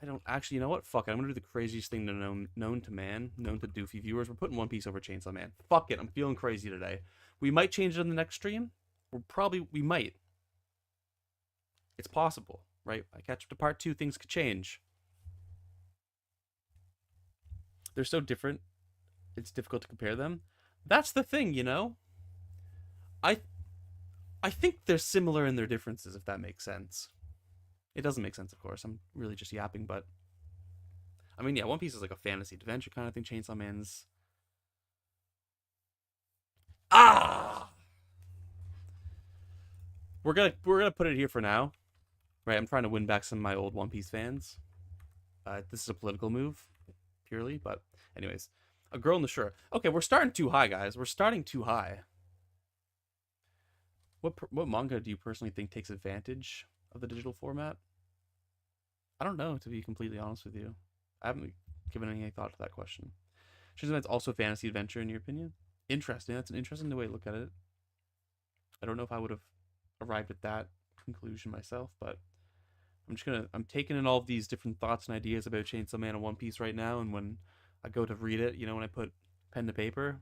I don't actually. You know what? Fuck it. I'm gonna do the craziest thing known to man, known to doofy viewers. We're putting One Piece over Chainsaw Man. Fuck it. I'm feeling crazy today. We might change it on the next stream. We might. It's possible, right? I catch up to part 2. Things could change. They're so different. It's difficult to compare them. That's the thing, you know. I I think they're similar in their differences, if that makes sense. It doesn't make sense, of course. I'm really just yapping, but I mean, yeah, One Piece is like a fantasy adventure kind of thing. Chainsaw Man's ah. We're gonna put it here for now, right? I'm trying to win back some of my old One Piece fans. This is a political move, purely, but anyways, a girl in the shore. Okay, we're starting too high, guys. We're starting too high. What manga do you personally think takes advantage of the digital format? I don't know, to be completely honest with you. I haven't given any thought to that question. Should it's also fantasy adventure in your opinion? Interesting. That's an interesting way to look at it. I don't know if I would have arrived at that conclusion myself, but I'm taking in all of these different thoughts and ideas about Chainsaw Man and One Piece right now, and when I go to read it, you know, when I put pen to paper, I'm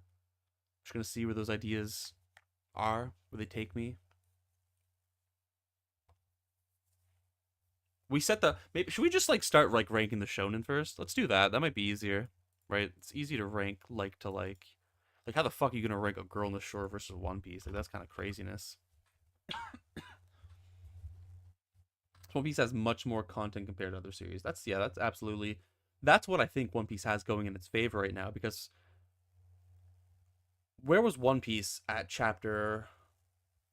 just gonna see where those ideas are, where they take me. We set the maybe should we just like start like ranking the shonen first? Let's do that. That might be easier, right? It's easy to rank like to like. Like how the fuck are you gonna rank a Girl in the Shore versus One Piece? Like that's kind of craziness. One Piece has much more content compared to other series. That's absolutely that's what I think One Piece has going in its favor right now because where was One Piece at chapter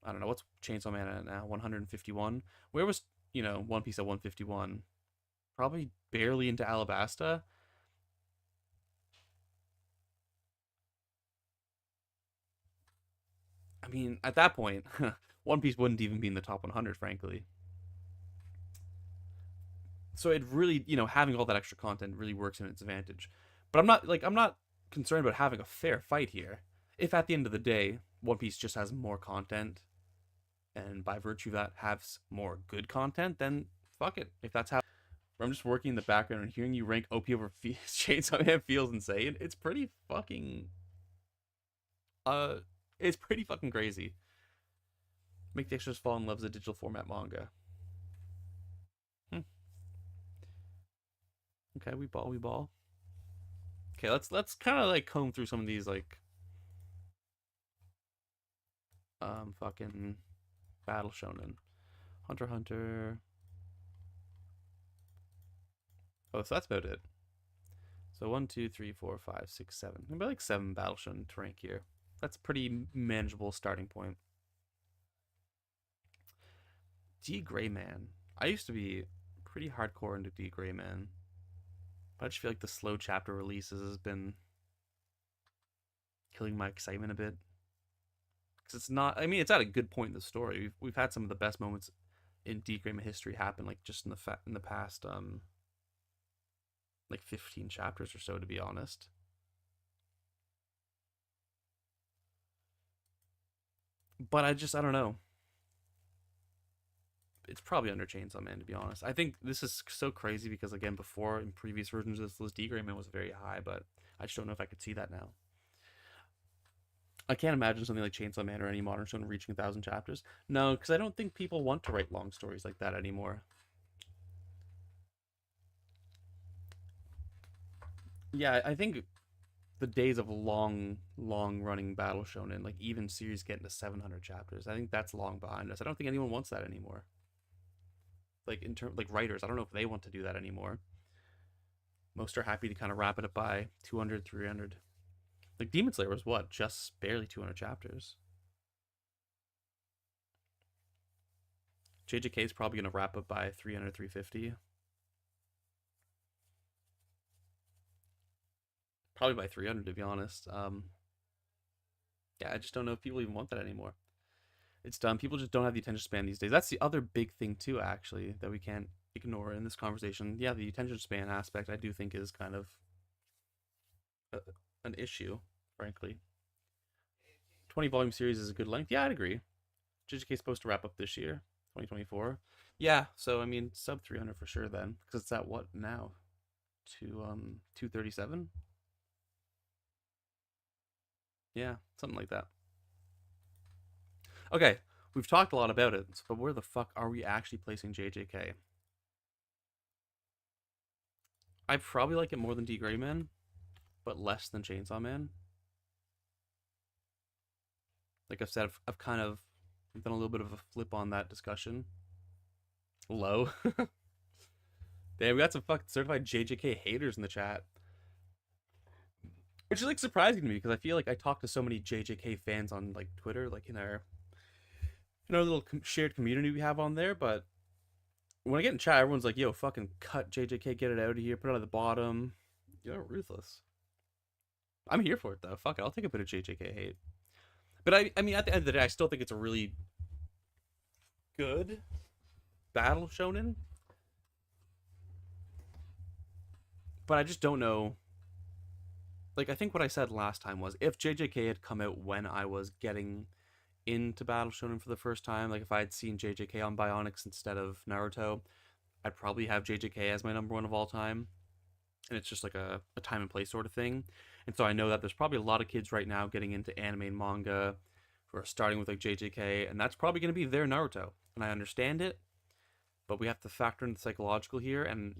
I don't know, what's Chainsaw Man at now? 151. Where was, you know, One Piece at 151? Probably barely into Alabasta. I mean, at that point, One Piece wouldn't even be in the top 100, frankly. So it really, you know, having all that extra content really works in its advantage. But I'm not concerned about having a fair fight here. If at the end of the day, One Piece just has more content, and by virtue of that has more good content, then fuck it. If that's how I'm just working in the background and hearing you rank OP over Chainsaw Man feels insane. It's pretty fucking uh it's pretty fucking crazy. Make the extras fall in love with a digital format manga. Hmm. Okay, we ball. Okay, let's kind of like comb through some of these like fucking battle shonen. Hunter x Hunter. Oh, so that's about it. So 1, 2, 3, 4, 5, 6, 7. Maybe like 7 battle shonen to rank here. That's a pretty manageable starting point. D Gray Man. I used to be pretty hardcore into D Gray Man. But I just feel like the slow chapter releases has been killing my excitement a bit. Because it's not, I mean, it's at a good point in the story. We've had some of the best moments in D Gray Man history happen, like just in the past, like 15 chapters or so, to be honest. But I don't know. It's probably under Chainsaw Man, to be honest. I think this is so crazy because, again, before in previous versions of this list, D Gray Man was very high, but I just don't know if I could see that now. I can't imagine something like Chainsaw Man or any modern show reaching 1,000 chapters. No, because I don't think people want to write long stories like that anymore. Yeah, I think the days of long running battle shonen, like even series getting to 700 chapters, I think that's long behind us. I don't think anyone wants that anymore. Like in terms like writers, I don't know if they want to do that anymore. Most are happy to kind of wrap it up by 200, 300. Like Demon Slayer was what? Just barely 200 chapters. JJK is probably going to wrap up by 300, 350. Probably by 300, to be honest. Yeah, I just don't know if people even want that anymore. It's done. People just don't have the attention span these days. That's the other big thing, too, actually, that we can't ignore in this conversation. Yeah, the attention span aspect, I do think, is kind of a, an issue, frankly. 20 volume series is a good length. Yeah, I'd agree. JJK is supposed to wrap up this year, 2024. Yeah, so I mean sub 300 for sure then, because it's at what now? To 237. Yeah, something like that. Okay, we've talked a lot about it, but where the fuck are we actually placing JJK? I probably like it more than D Gray Man, but less than Chainsaw Man. Like I've said, I've kind of done a little bit of a flip on that discussion. Low. Damn, we got some fucking certified JJK haters in the chat, which is like surprising to me because I feel like I talk to so many JJK fans on like Twitter, like in our little shared community we have on there. But when I get in chat, everyone's like, "Yo, fucking cut JJK, get it out of here, put it at the bottom." You're ruthless. I'm here for it though. Fuck it, I'll take a bit of JJK hate. But I mean, at the end of the day, I still think it's a really good battle shonen. But I just don't know. Like, I think what I said last time was if JJK had come out when I was getting into Battle Shonen for the first time, like if I had seen JJK on Bionics instead of Naruto, I'd probably have JJK as my number one of all time. And it's just like a time and place sort of thing. And so I know that there's probably a lot of kids right now getting into anime and manga who are starting with like JJK, and that's probably going to be their Naruto. And I understand it, but we have to factor in the psychological here. And,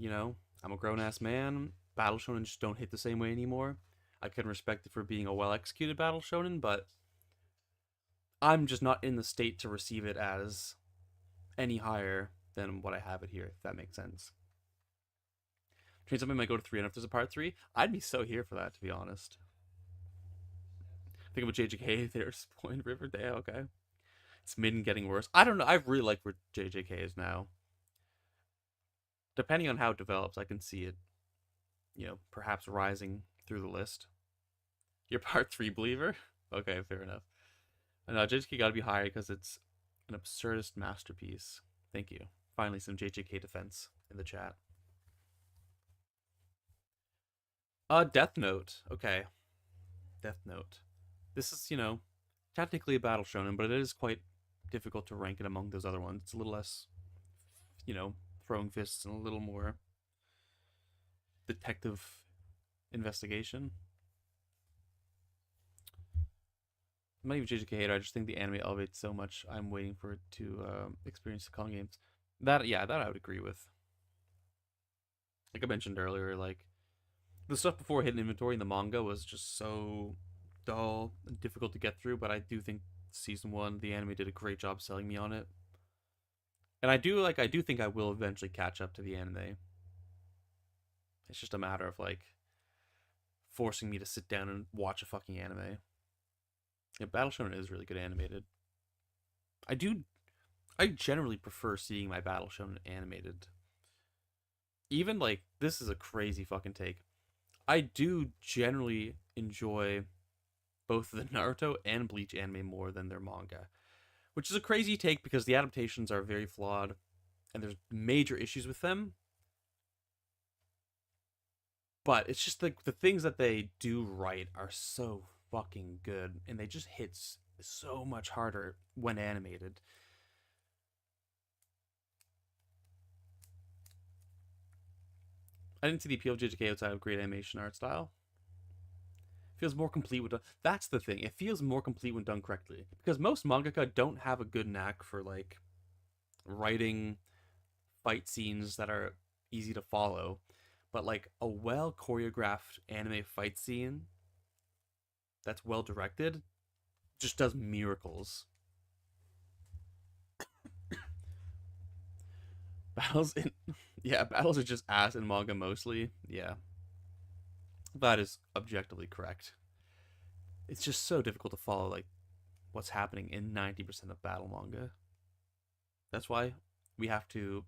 I'm a grown ass man. Battle Shonen just don't hit the same way anymore. I can respect it for being a well executed Battle Shonen, but I'm just not in the state to receive it as any higher than what I have it here, if that makes sense. Train Something might go to 3, and if there's a part 3, I'd be so here for that, to be honest. Think about JJK, there's Point Riverdale, okay. It's mid and getting worse. I don't know, I really like where JJK is now. Depending on how it develops, I can see it, perhaps rising through the list. You're part 3 believer? Okay, fair enough. And JJK gotta be higher because it's an absurdist masterpiece. Thank you. Finally, some JJK defense in the chat. Death Note. Okay. Death Note. This is, technically a battle shonen, but it is quite difficult to rank it among those other ones. It's a little less, throwing fists and a little more detective investigation. I'm not even JJK hater. I just think the anime elevates so much. I'm waiting for it to experience the Kong games. That I would agree with. Like I mentioned earlier, like the stuff before hidden inventory in the manga was just so dull and difficult to get through. But I do think season 1, the anime did a great job selling me on it. And I do think I will eventually catch up to the anime. It's just a matter of like forcing me to sit down and watch a fucking anime. Yeah, Battle Shonen is really good animated. I generally prefer seeing my Battle Shonen animated. Even like this is a crazy fucking take. I do generally enjoy both the Naruto and Bleach anime more than their manga, which is a crazy take because the adaptations are very flawed and there's major issues with them. But it's just like the things that they do right are so fucking good and they just hit so much harder when animated. I didn't see the appeal of JJK outside of great animation art style. Feels more complete with that's the thing. It feels more complete when done correctly because most mangaka don't have a good knack for like writing fight scenes that are easy to follow, but like a well choreographed anime fight scene that's well directed just does miracles. Battles in yeah, battles are just ass in manga mostly. Yeah. That is objectively correct. It's just so difficult to follow like what's happening in 90% of battle manga. That's why we have to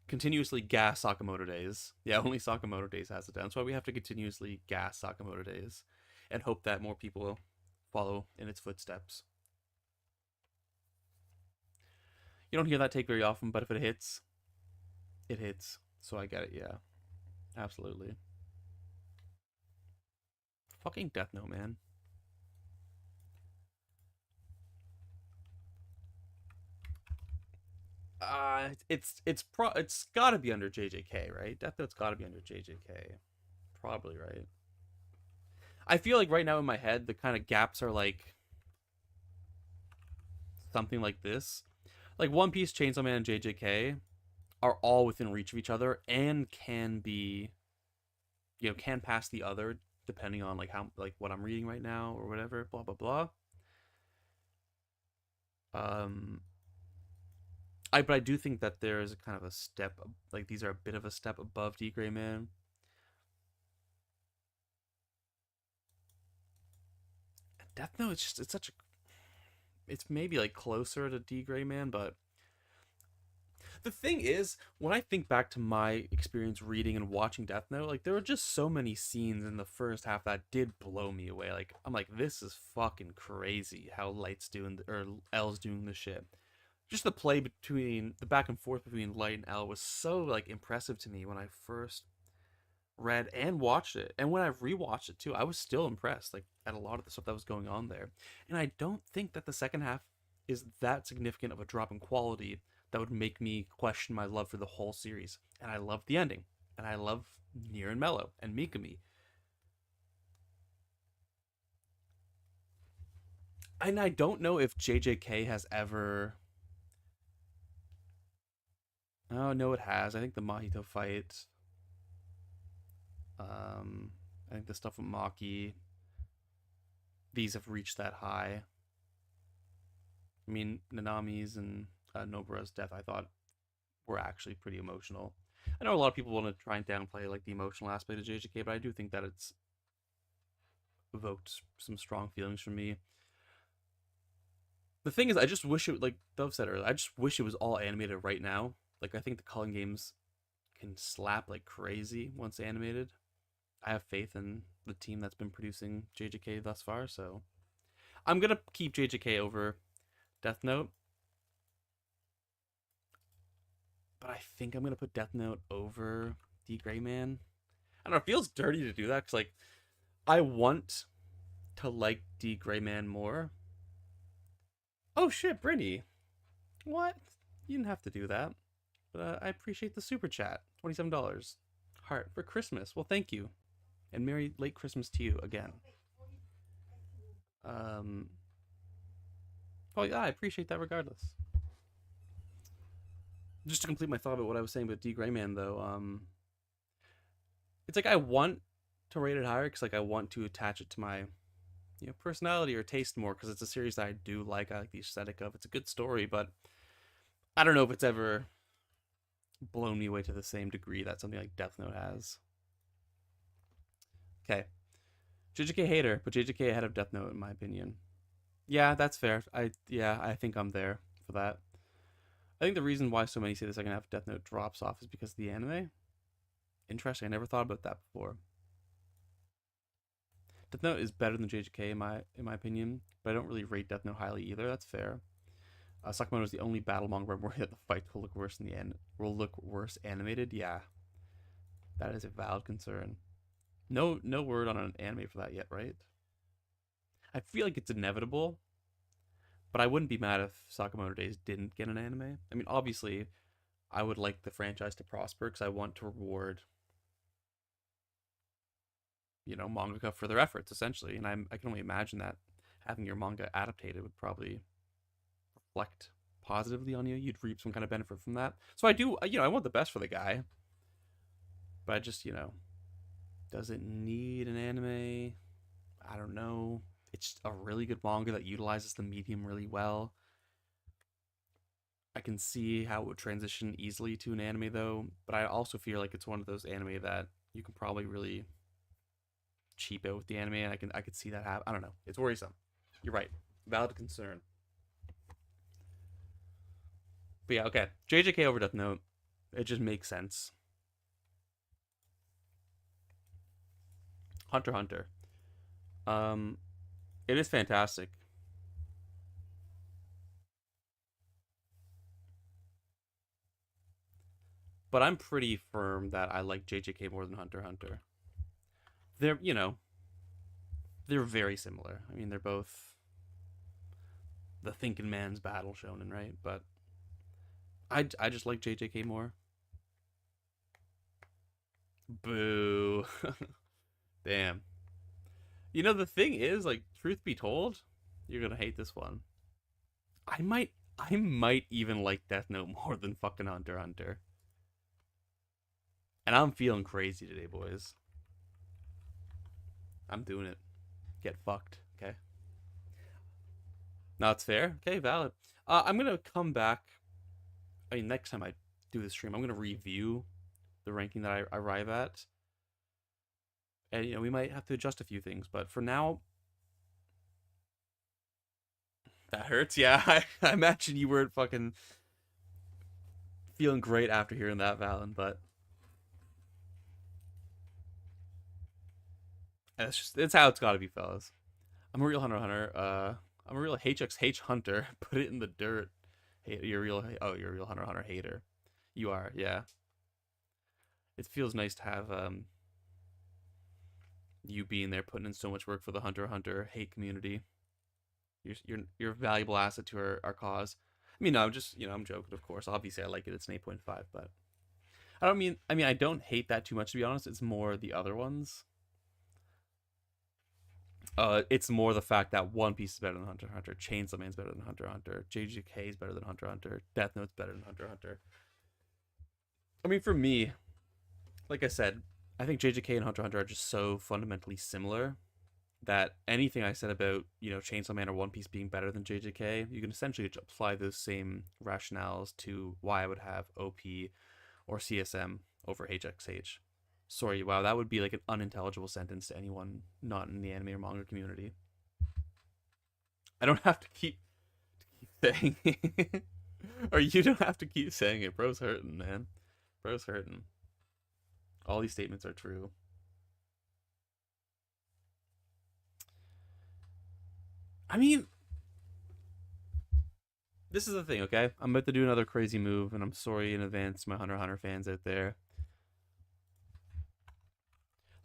continuously gas Sakamoto Days. Yeah, only Sakamoto Days has it down. That's why we have to continuously gas Sakamoto Days and hope that more people follow in its footsteps. You don't hear that take very often, but if it hits, it hits. So I get it, yeah. Absolutely. Fucking Death Note, man. It's got to be under JJK, right? Death Note's got to be under JJK, probably, right? I feel like right now in my head the kind of gaps are like something like this, like One Piece, Chainsaw Man, and JJK are all within reach of each other and can be, can pass the other depending on like how like what I'm reading right now or whatever. Blah blah blah. Um, but I do think that there is a kind of a step, like these are a bit of a step above D Gray Man. Death Note, it's such a, it's maybe like closer to D Gray Man, but the thing is, when I think back to my experience reading and watching Death Note, like there were just so many scenes in the first half that did blow me away. Like I'm like, this is fucking crazy how Light's doing or L's doing this shit. Just the play between the back and forth between Light and L was so like impressive to me when I first read and watched it. And when I rewatched it too, I was still impressed like at a lot of the stuff that was going on there. And I don't think that the second half is that significant of a drop in quality that would make me question my love for the whole series. And I love the ending. And I love Nier and Mello and Mikami. And I don't know if JJK has ever. Oh no, it has. I think the Mahito fight. I think the stuff with Maki. These have reached that high. I mean, Nanami's and Nobara's death, I thought, were actually pretty emotional. I know a lot of people want to try and downplay like the emotional aspect of JJK, but I do think that it's evoked some strong feelings from me. The thing is, I just wish it, like Dove said earlier, I just wish it was all animated right now. Like I think the Culling games can slap like crazy once animated. I have faith in the team that's been producing JJK thus far, so I'm gonna keep JJK over Death Note, but I think I'm gonna put Death Note over D Gray Man. I don't know, it feels dirty to do that because like I want to like D Gray Man more. Oh shit, Brittany, what? You didn't have to do that, but I appreciate the super chat, $27 heart for Christmas. Well, thank you, and Merry late Christmas to you again. Um, oh yeah, I appreciate that regardless. Just to complete my thought about what I was saying about D Gray Man though, it's like I want to rate it higher because like I want to attach it to my personality or taste more because it's a series that I do like. I like the aesthetic of. It's a good story, but I don't know if it's ever blown me away to the same degree that something like Death Note has. Okay, JJK hater, but JJK ahead of Death Note in my opinion. Yeah, that's fair. I think I'm there for that. I think the reason why so many say the second half of Death Note drops off is because of the anime. Interesting. I never thought about that before. Death Note is better than JJK in my opinion, but I don't really rate Death Note highly either. That's fair. Sakamoto is the only battle manga where I'm worried that the fights will look worse in the end. Will look worse animated. Yeah, that is a valid concern. No word on an anime for that yet, right? I feel like it's inevitable, but I wouldn't be mad if Sakamoto Days didn't get an anime. I mean, obviously, I would like the franchise to prosper because I want to reward, mangaka for their efforts essentially, and I can only imagine that having your manga adapted would probably reflect positively on you. You'd reap some kind of benefit from that. So I do, I want the best for the guy, but I just, does it need an anime? I don't know. It's a really good manga that utilizes the medium really well. I can see how it would transition easily to an anime though, but I also feel like it's one of those anime that you can probably really cheap out with the anime, and I could see that happen. I don't know. It's worrisome. You're right. Valid concern. But yeah, okay. JJK over Death Note. It just makes sense. Hunter x Hunter. Um, it is fantastic. But I'm pretty firm that I like JJK more than Hunter x Hunter. They're, they're very similar. I mean, they're both the thinking man's battle shonen, right? But I just like JJK more. Boo. Damn. You know the thing is, like, truth be told, you're gonna hate this one. I might even like Death Note more than fucking Hunter x Hunter. And I'm feeling crazy today, boys. I'm doing it. Get fucked, okay? No, it's fair. Okay, valid. I'm gonna come back. I mean, next time I do this stream, I'm gonna review the ranking that I arrive at, and we might have to adjust a few things. But for now, that hurts. Yeah, I imagine you weren't fucking feeling great after hearing that, Valen. But it's how it's got to be, fellas. I'm a real Hunter x Hunter. I'm a real HXH hunter. Put it in the dirt. Hey, you're real. Oh, you're a real Hunter x Hunter hater. You are, yeah. It feels nice to have you being there, putting in so much work for the Hunter x Hunter hate community. You're a valuable asset to our cause. I mean, no, I'm just I'm joking, of course. Obviously, I like it. It's an 8.5, but I don't hate that too much, to be honest. It's more the other ones. It's more the fact that One Piece is better than Hunter x Hunter, Chainsaw Man's better than Hunter x Hunter, JJK is better than Hunter x Hunter, Death Note's better than Hunter x Hunter. I mean, for me, like I said, I think JJK and Hunter x Hunter are just so fundamentally similar that anything I said about Chainsaw Man or One Piece being better than JJK, you can essentially just apply those same rationales to why I would have OP or CSM over HXH. Sorry, wow, that would be like an unintelligible sentence to anyone not in the anime or manga community. I don't have to keep saying it. Or you don't have to keep saying it. Bro's hurting, man. Bro's hurting. All these statements are true. I mean, this is the thing, okay? I'm about to do another crazy move, and I'm sorry in advance, my Hunter x Hunter fans out there.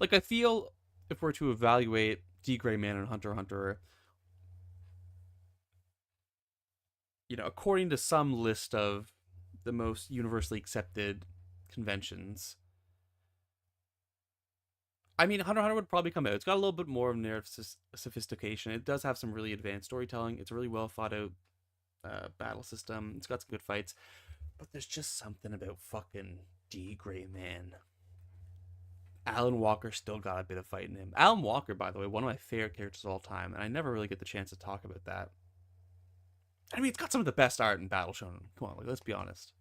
Like, I feel if we're to evaluate D. Gray Man and Hunter x Hunter, according to some list of the most universally accepted conventions, I mean, Hunter x Hunter would probably come out. It's got a little bit more of narrative sophistication. It does have some really advanced storytelling. It's a really well thought out battle system. It's got some good fights. But there's just something about fucking D. Gray Man. Alan Walker still got a bit of fight in him. Alan Walker, by the way, one of my favorite characters of all time, and I never really get the chance to talk about that. I mean, it's got some of the best art in Battle Shonen. Come on, like, let's be honest.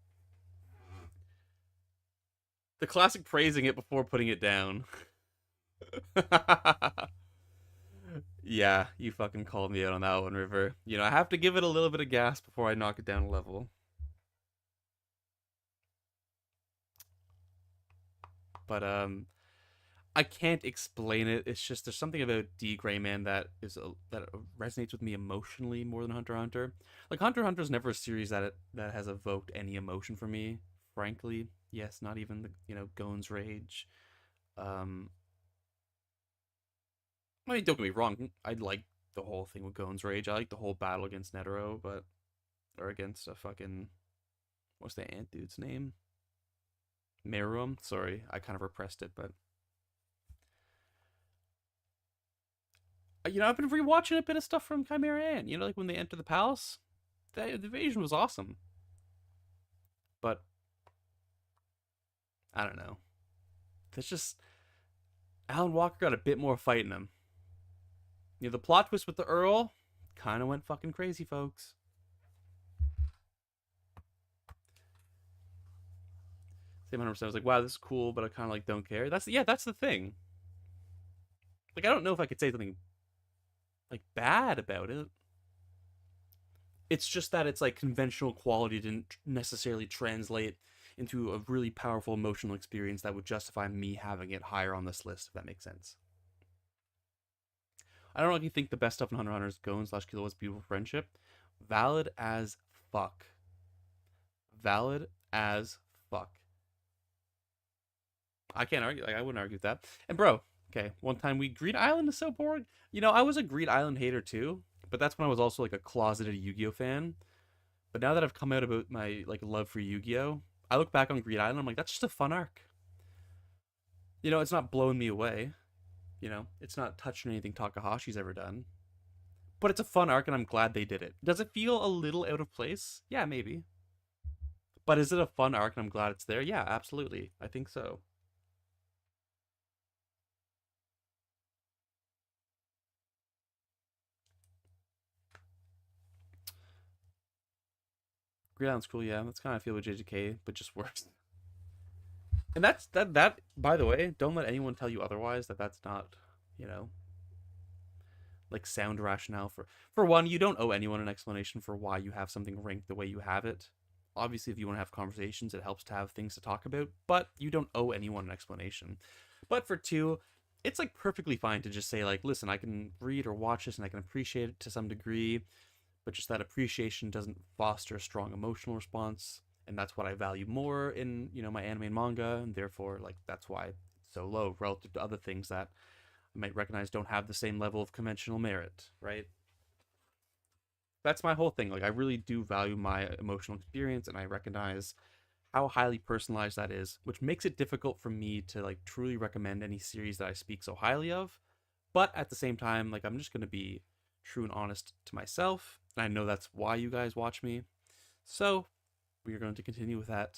The classic praising it before putting it down. Yeah, you fucking called me out on that one, River. I have to give it a little bit of gas before I knock it down a level. But I can't explain it. It's just there's something about D. Gray Man that resonates with me emotionally more than Hunter x Hunter. Like Hunter x Hunter is never a series that has evoked any emotion for me. Frankly, yes, not even the Gon's Rage. I mean, don't get me wrong. I like the whole thing with Gon's Rage. I like the whole battle against Netero, or against a fucking what's the ant dude's name? Meruem. Sorry, I kind of repressed it, but I've been rewatching a bit of stuff from Chimera Ant. Like when they enter the palace, the invasion was awesome. But I don't know. There's just Alan Walker got a bit more fight in him. The plot twist with the Earl kind of went fucking crazy, folks. Same 100%. I was like, wow, this is cool, but I kind of like don't care. That's the thing. Like, I don't know if I could say something like bad about it. It's just that it's like conventional quality didn't necessarily translate into a really powerful emotional experience that would justify me having it higher on this list, if that makes sense. I don't really think the best stuff in Hunter x Hunter is Gon/Killua's beautiful friendship. Valid as fuck. Valid as fuck. I can't argue. Like, I wouldn't argue with that. And bro, Okay, one time we Greed Island is so boring. You know, I was a Greed Island hater too, but that's when I was also like a closeted Yu-Gi-Oh fan. But now that I've come out about my like love for Yu-Gi-Oh, I look back on Greed Island. I'm like, that's just a fun arc. You know, it's not blowing me away. You know, it's not touching anything Takahashi's ever done. But it's a fun arc, and I'm glad they did it. Does it feel a little out of place? Yeah, maybe. But is it a fun arc, and I'm glad it's there? Yeah, absolutely. I think so. Greed Island's cool. Yeah, that's kind of feel with JJK, but just worse. And that. By the way, don't let anyone tell you otherwise. That's not, you know, like sound rationale for one. You don't owe anyone an explanation for why you have something ranked the way you have it. Obviously, if you want to have conversations, it helps to have things to talk about. But you don't owe anyone an explanation. But for two, it's like perfectly fine to just say like, listen, I can read or watch this and I can appreciate it to some degree, but just that appreciation doesn't foster a strong emotional response, and that's what I value more in, you know, my anime and manga, and therefore like that's why it's so low relative to other things that I might recognize don't have the same level of conventional merit, right? That's my whole thing. Like I really do value my emotional experience, and I recognize how highly personalized that is, which makes it difficult for me to like truly recommend any series that I speak so highly of. But at the same time, like I'm just going to be true and honest to myself, and I know that's why you guys watch me. So we are going to continue with that.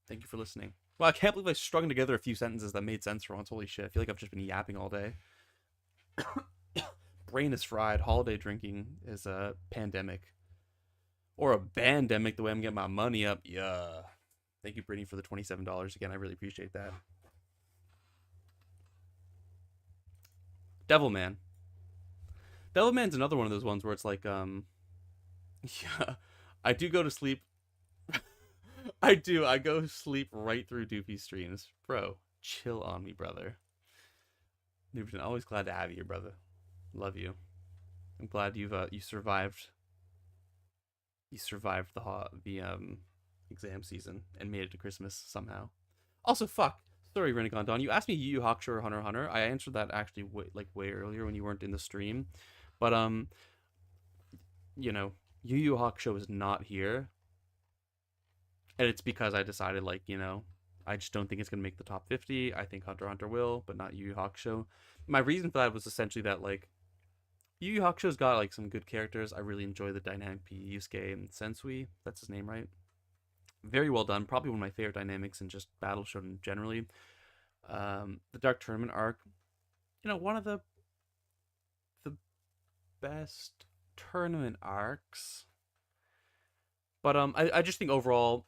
Thank you for listening. Well, I can't believe I strung together a few sentences that made sense for once. Holy shit! I feel like I've just been yapping all day. Brain is fried. Holiday drinking is a pandemic or a bandemic. The way I'm getting my money up. Yeah. Thank you, Brittany, for the $27 again. I really appreciate that. Devilman. Devilman's another one of those ones where it's like, yeah, I do go to sleep. I do. I go sleep right through Doofy streams, bro. Chill on me, brother. Newton, always glad to have you, brother. Love you. I'm glad you survived. You survived the exam season and made it to Christmas somehow. Also, fuck. Sorry, Renegade Dawn. You asked me Yu Yu Hakusho or Hunter x Hunter. I answered that actually way earlier when you weren't in the stream. But you know, Yu Yu Hakusho is not here, and it's because I decided like, you know, I just don't think it's gonna make the top 50. I think Hunter x Hunter will, but not Yu Yu Hakusho. My reason for that was essentially that like Yu Yu Hakusho's got like some good characters. I really enjoy the dynamic between Yusuke and Sensui. That's his name, right? Very well done. Probably one of my favorite dynamics in just battle shonen generally. The Dark Tournament arc, you know, one of the best tournament arcs. But I just think overall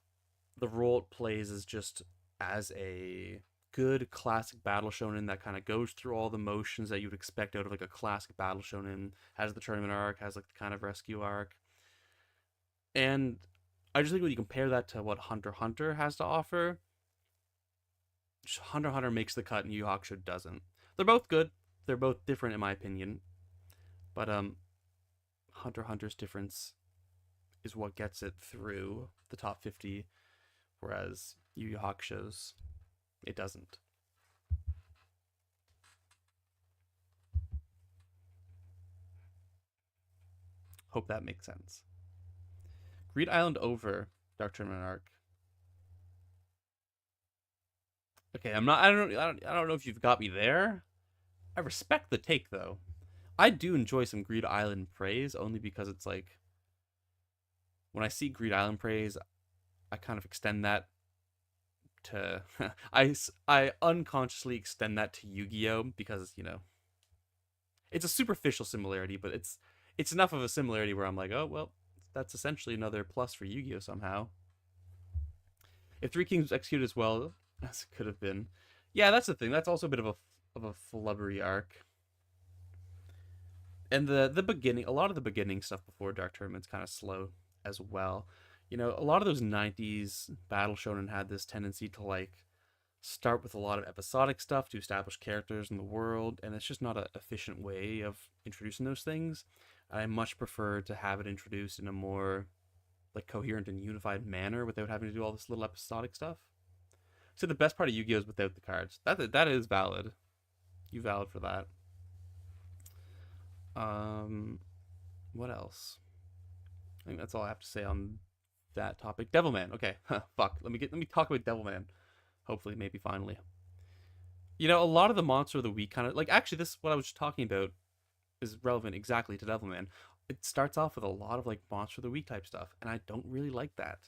the role it plays is just as a good classic battle shonen that kind of goes through all the motions that you'd expect out of like a classic battle shonen. Has the tournament arc, has like the kind of rescue arc, and I just think when you compare that to what Hunter x Hunter has to offer, Hunter x Hunter makes the cut and Yu Yu Hakusho doesn't. They're both good. They're both different in my opinion, but Hunter x Hunter's difference is what gets it through the top 50, whereas Yu Yu Hakusho's it doesn't. Hope that makes sense. Greed Island over Dark Tournament arc. Okay, I'm not. I don't know if you've got me there. I respect the take though. I do enjoy some Greed Island praise only because it's like when I see Greed Island praise, I kind of extend that to I unconsciously extend that to Yu-Gi-Oh because, you know, it's a superficial similarity, but it's enough of a similarity where I'm like, "Oh, well, that's essentially another plus for Yu-Gi-Oh somehow." If Three Kings was executed as well as it could have been. Yeah, that's the thing. That's also a bit of a flubbery arc. And the beginning, a lot of the beginning stuff before Dark Tournament's kind of slow as well. You know, a lot of those 90s battle shonen had this tendency to like start with a lot of episodic stuff to establish characters in the world, and it's just not an efficient way of introducing those things. I much prefer to have it introduced in a more like coherent and unified manner without having to do all this little episodic stuff. So the best part of Yu-Gi-Oh is without the cards. That is valid. You valid for that. Um, what else? I think that's all I have to say on that topic. Devilman. Okay. Fuck. Let me talk about Devilman. Hopefully, maybe finally. You know, a lot of the monster of the week kind of like actually this what I was talking about is relevant exactly to Devilman. It starts off with a lot of like monster of the week type stuff, and I don't really like that.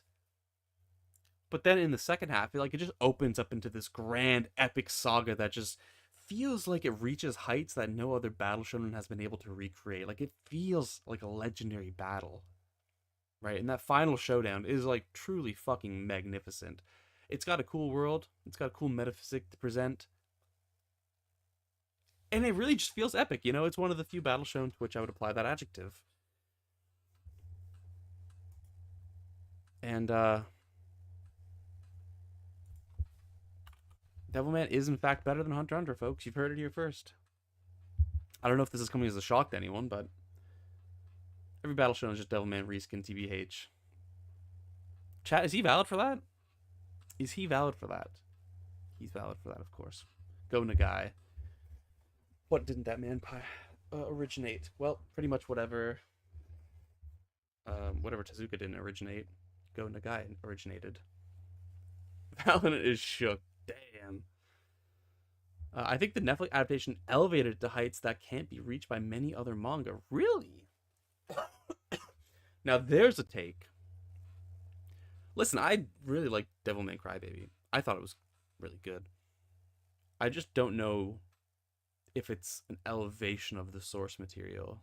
But then in the second half, it just opens up into this grand epic saga that just feels like it reaches heights that no other battle shonen has been able to recreate. Like it feels like a legendary battle, right? And that final showdown is like truly fucking magnificent. It's got a cool world. It's got a cool metaphysic to present. And it really just feels epic, you know? It's one of the few battle shown to which I would apply that adjective. And Devilman is in fact better than Hunter x Hunter, folks. You've heard it here first. I don't know if this is coming as a shock to anyone, but every battle shown is just Devilman reskin TBH. Chat, is he valid for that? Is he valid for that? He's valid for that, of course. Go Nagai. What didn't that man originate? Well, pretty much whatever. Whatever Tezuka didn't originate, Go Nagai originated. Paladin is shook. Damn. I think the Netflix adaptation elevated it to heights that can't be reached by many other manga. Really? Now there's a take. Listen, I really like Devilman Crybaby. I thought it was really good. I just don't know if it's an elevation of the source material.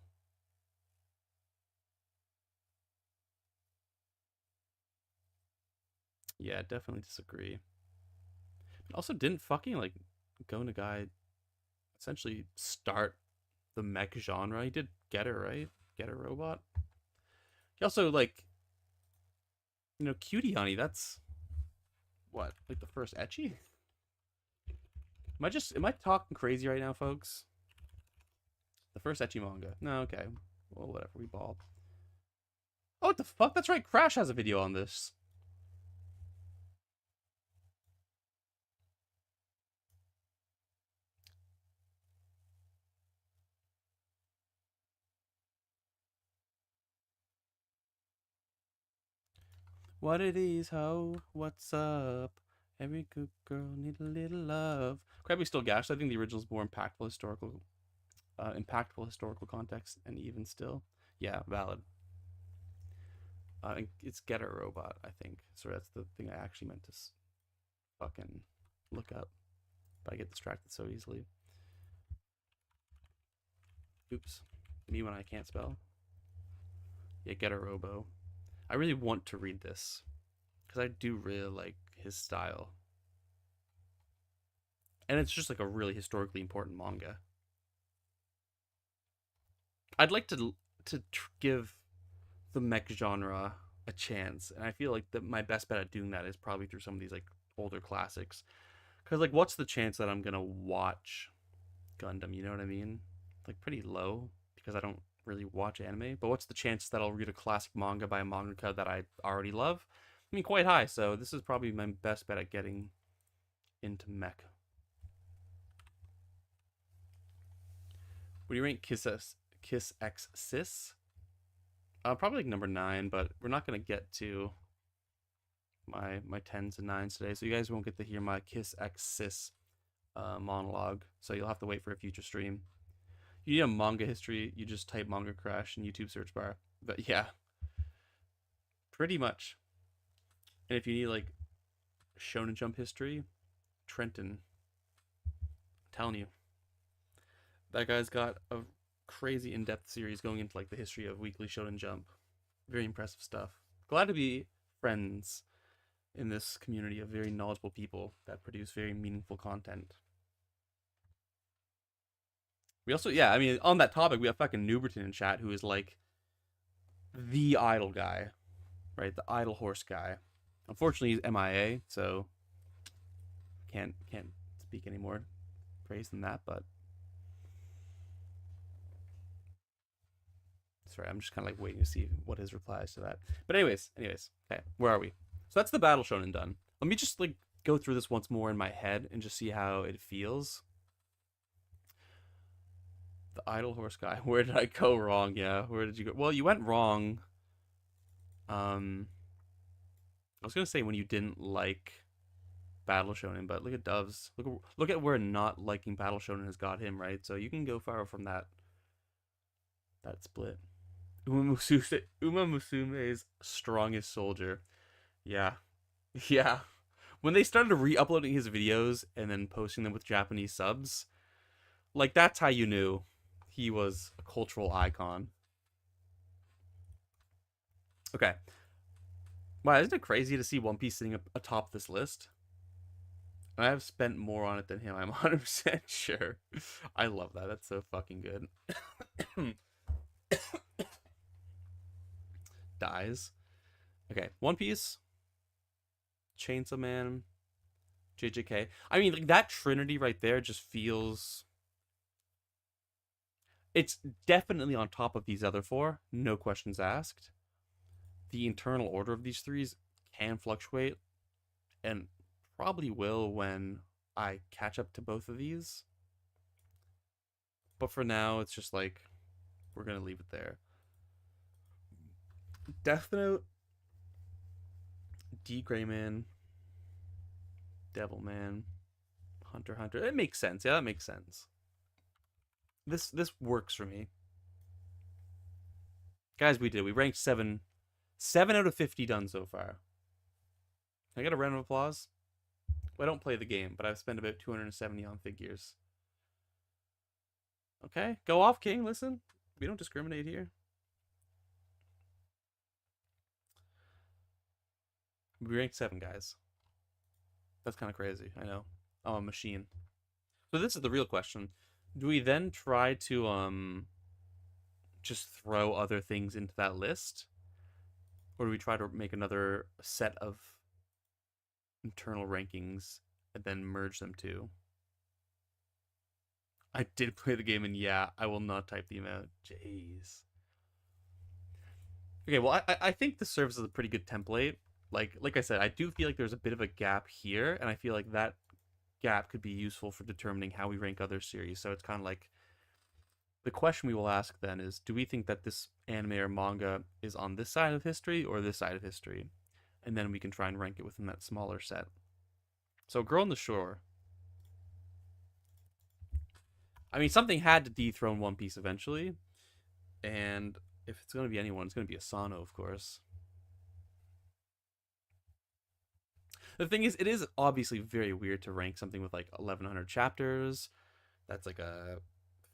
Yeah, definitely disagree. Also, didn't fucking like Go Nagai essentially start the mech genre? He did Getter, right? Getter Robot. He also like, you know, Cutie Honey. That's what, like the first ecchi? Am I talking crazy right now, folks? The first ecchi manga. No, okay. Well, whatever. We ball. Oh, what the fuck? That's right. Crash has a video on this. What it is, ho? What's up? Every good girl need a little love. Krabby Still Gash. I think the original is more impactful historical context, and even still, yeah, valid. It's Getter Robot, I think. So that's the thing I actually meant to fucking look up, but I get distracted so easily. Oops, me when I can't spell. Yeah, Getter Robo. I really want to read this because I do really like his style, and it's just like a really historically important manga. I'd like to give the mech genre a chance, and I feel like my best bet at doing that is probably through some of these like older classics. Because like, what's the chance that I'm gonna watch Gundam? You know what I mean? Like pretty low because I don't really watch anime. But what's the chance that I'll read a classic manga by a mangaka that I already love? I mean, quite high. So this is probably my best bet at getting into mech. What do you rank Kiss X Sis? Probably like number 9, but we're not gonna get to my tens and nines today, so you guys won't get to hear my Kiss X Sis monologue. So you'll have to wait for a future stream. You need a manga history, you just type Manga Crash in YouTube search bar. But yeah, pretty much. And if you need like Shonen Jump history, Trenton, I'm telling you, that guy's got a crazy in-depth series going into like the history of Weekly Shonen Jump. Very impressive stuff. Glad to be friends in this community of very knowledgeable people that produce very meaningful content. We also, yeah, I mean, on that topic, we have fucking Newberton in chat, who is like the idol guy, right? The idol horse guy. Unfortunately, he's MIA, so can't speak any more praise than that. But sorry, I'm just kind of like waiting to see what his replies to that. But anyways, okay, where are we? So that's the battle shonen done. Let me just like go through this once more in my head and just see how it feels. The idle horse guy. Where did I go wrong? Yeah, where did you go? Well, you went wrong. I was gonna say when you didn't like Battle Shonen, but look at Doves. Look at where not liking Battle Shonen has got him, right? So you can go far from that split. Uma Musume's strongest soldier. Yeah, yeah. When they started re-uploading his videos and then posting them with Japanese subs, like that's how you knew he was a cultural icon. Okay. Wow, isn't it crazy to see One Piece sitting up atop this list? I have spent more on it than him. I'm 100% sure. I love that. That's so fucking good. Dies. Okay, One Piece, Chainsaw Man, JJK. I mean, like that trinity right there just feels. It's definitely on top of these other four, no questions asked. The internal order of these threes can fluctuate, and probably will when I catch up to both of these. But for now, it's just like we're gonna leave it there. Death Note, D Grayman, Devilman, Hunter x Hunter. It makes sense. Yeah, that makes sense. This works for me. Guys, we did. We ranked 7 out of 50 done so far. Can I get a round of applause? Well, I don't play the game, but I've spent about 270 on figures. Okay, go off, King. Listen, we don't discriminate here. We ranked 7, guys. That's kind of crazy. I know. I'm a machine. So this is the real question. Do we then try to just throw other things into that list? Or do we try to make another set of internal rankings and then merge them too? I did play the game, and yeah, I will not type the amount. Jeez. Okay, well, I think this serves as a pretty good template. Like I said, I do feel like there's a bit of a gap here, and I feel like that gap could be useful for determining how we rank other series. So it's kind of like the question we will ask then is, do we think that this anime or manga is on this side of history or this side of history? And then we can try and rank it within that smaller set. So Girl on the Shore. I mean, something had to dethrone One Piece eventually. And if it's going to be anyone, it's going to be Asano, of course. The thing is, it is obviously very weird to rank something with like 1,100 chapters. That's like a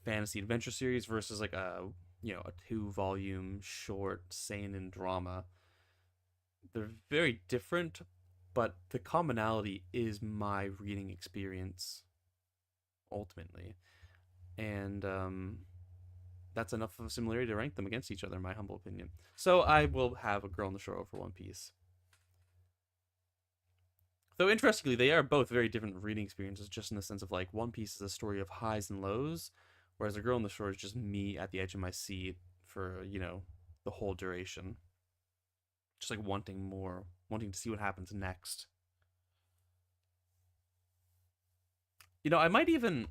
fantasy adventure series versus like a a 2-volume short seinen drama. They're very different, but the commonality is my reading experience ultimately, and that's enough of a similarity to rank them against each other, in my humble opinion. So I will have a Girl on the Shore over One Piece. Though interestingly, they are both very different reading experiences, just in the sense of like One Piece is a story of highs and lows, whereas A Girl on the Shore is just me at the edge of my seat for the whole duration, just like wanting more, wanting to see what happens next. I might even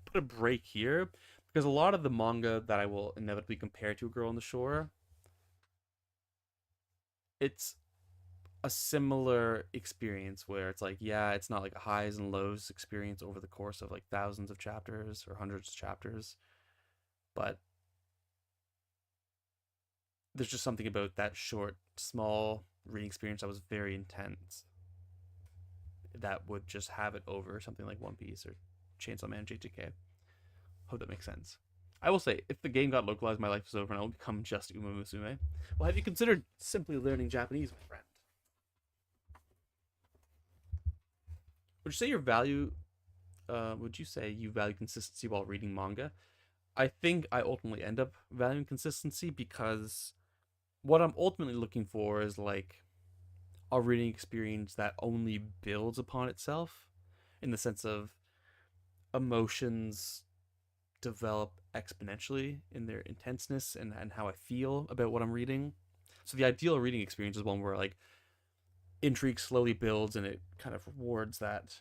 put a break here because a lot of the manga that I will inevitably compare to A Girl on the Shore, it's a similar experience where it's like, yeah, it's not like a highs and lows experience over the course of like thousands of chapters or hundreds of chapters, but there's just something about that short, small reading experience that was very intense that would just have it over something like One Piece or Chainsaw Man, JJK. Hope that makes sense. I will say, if the game got localized, my life is over and I will become just Uma Musume. Well, have you considered simply learning Japanese, my friend? Would you say your value? Would you say you value consistency while reading manga? I think I ultimately end up valuing consistency because what I'm ultimately looking for is like a reading experience that only builds upon itself, in the sense of emotions develop exponentially in their intenseness and how I feel about what I'm reading. So the ideal reading experience is one where like intrigue slowly builds and it kind of rewards that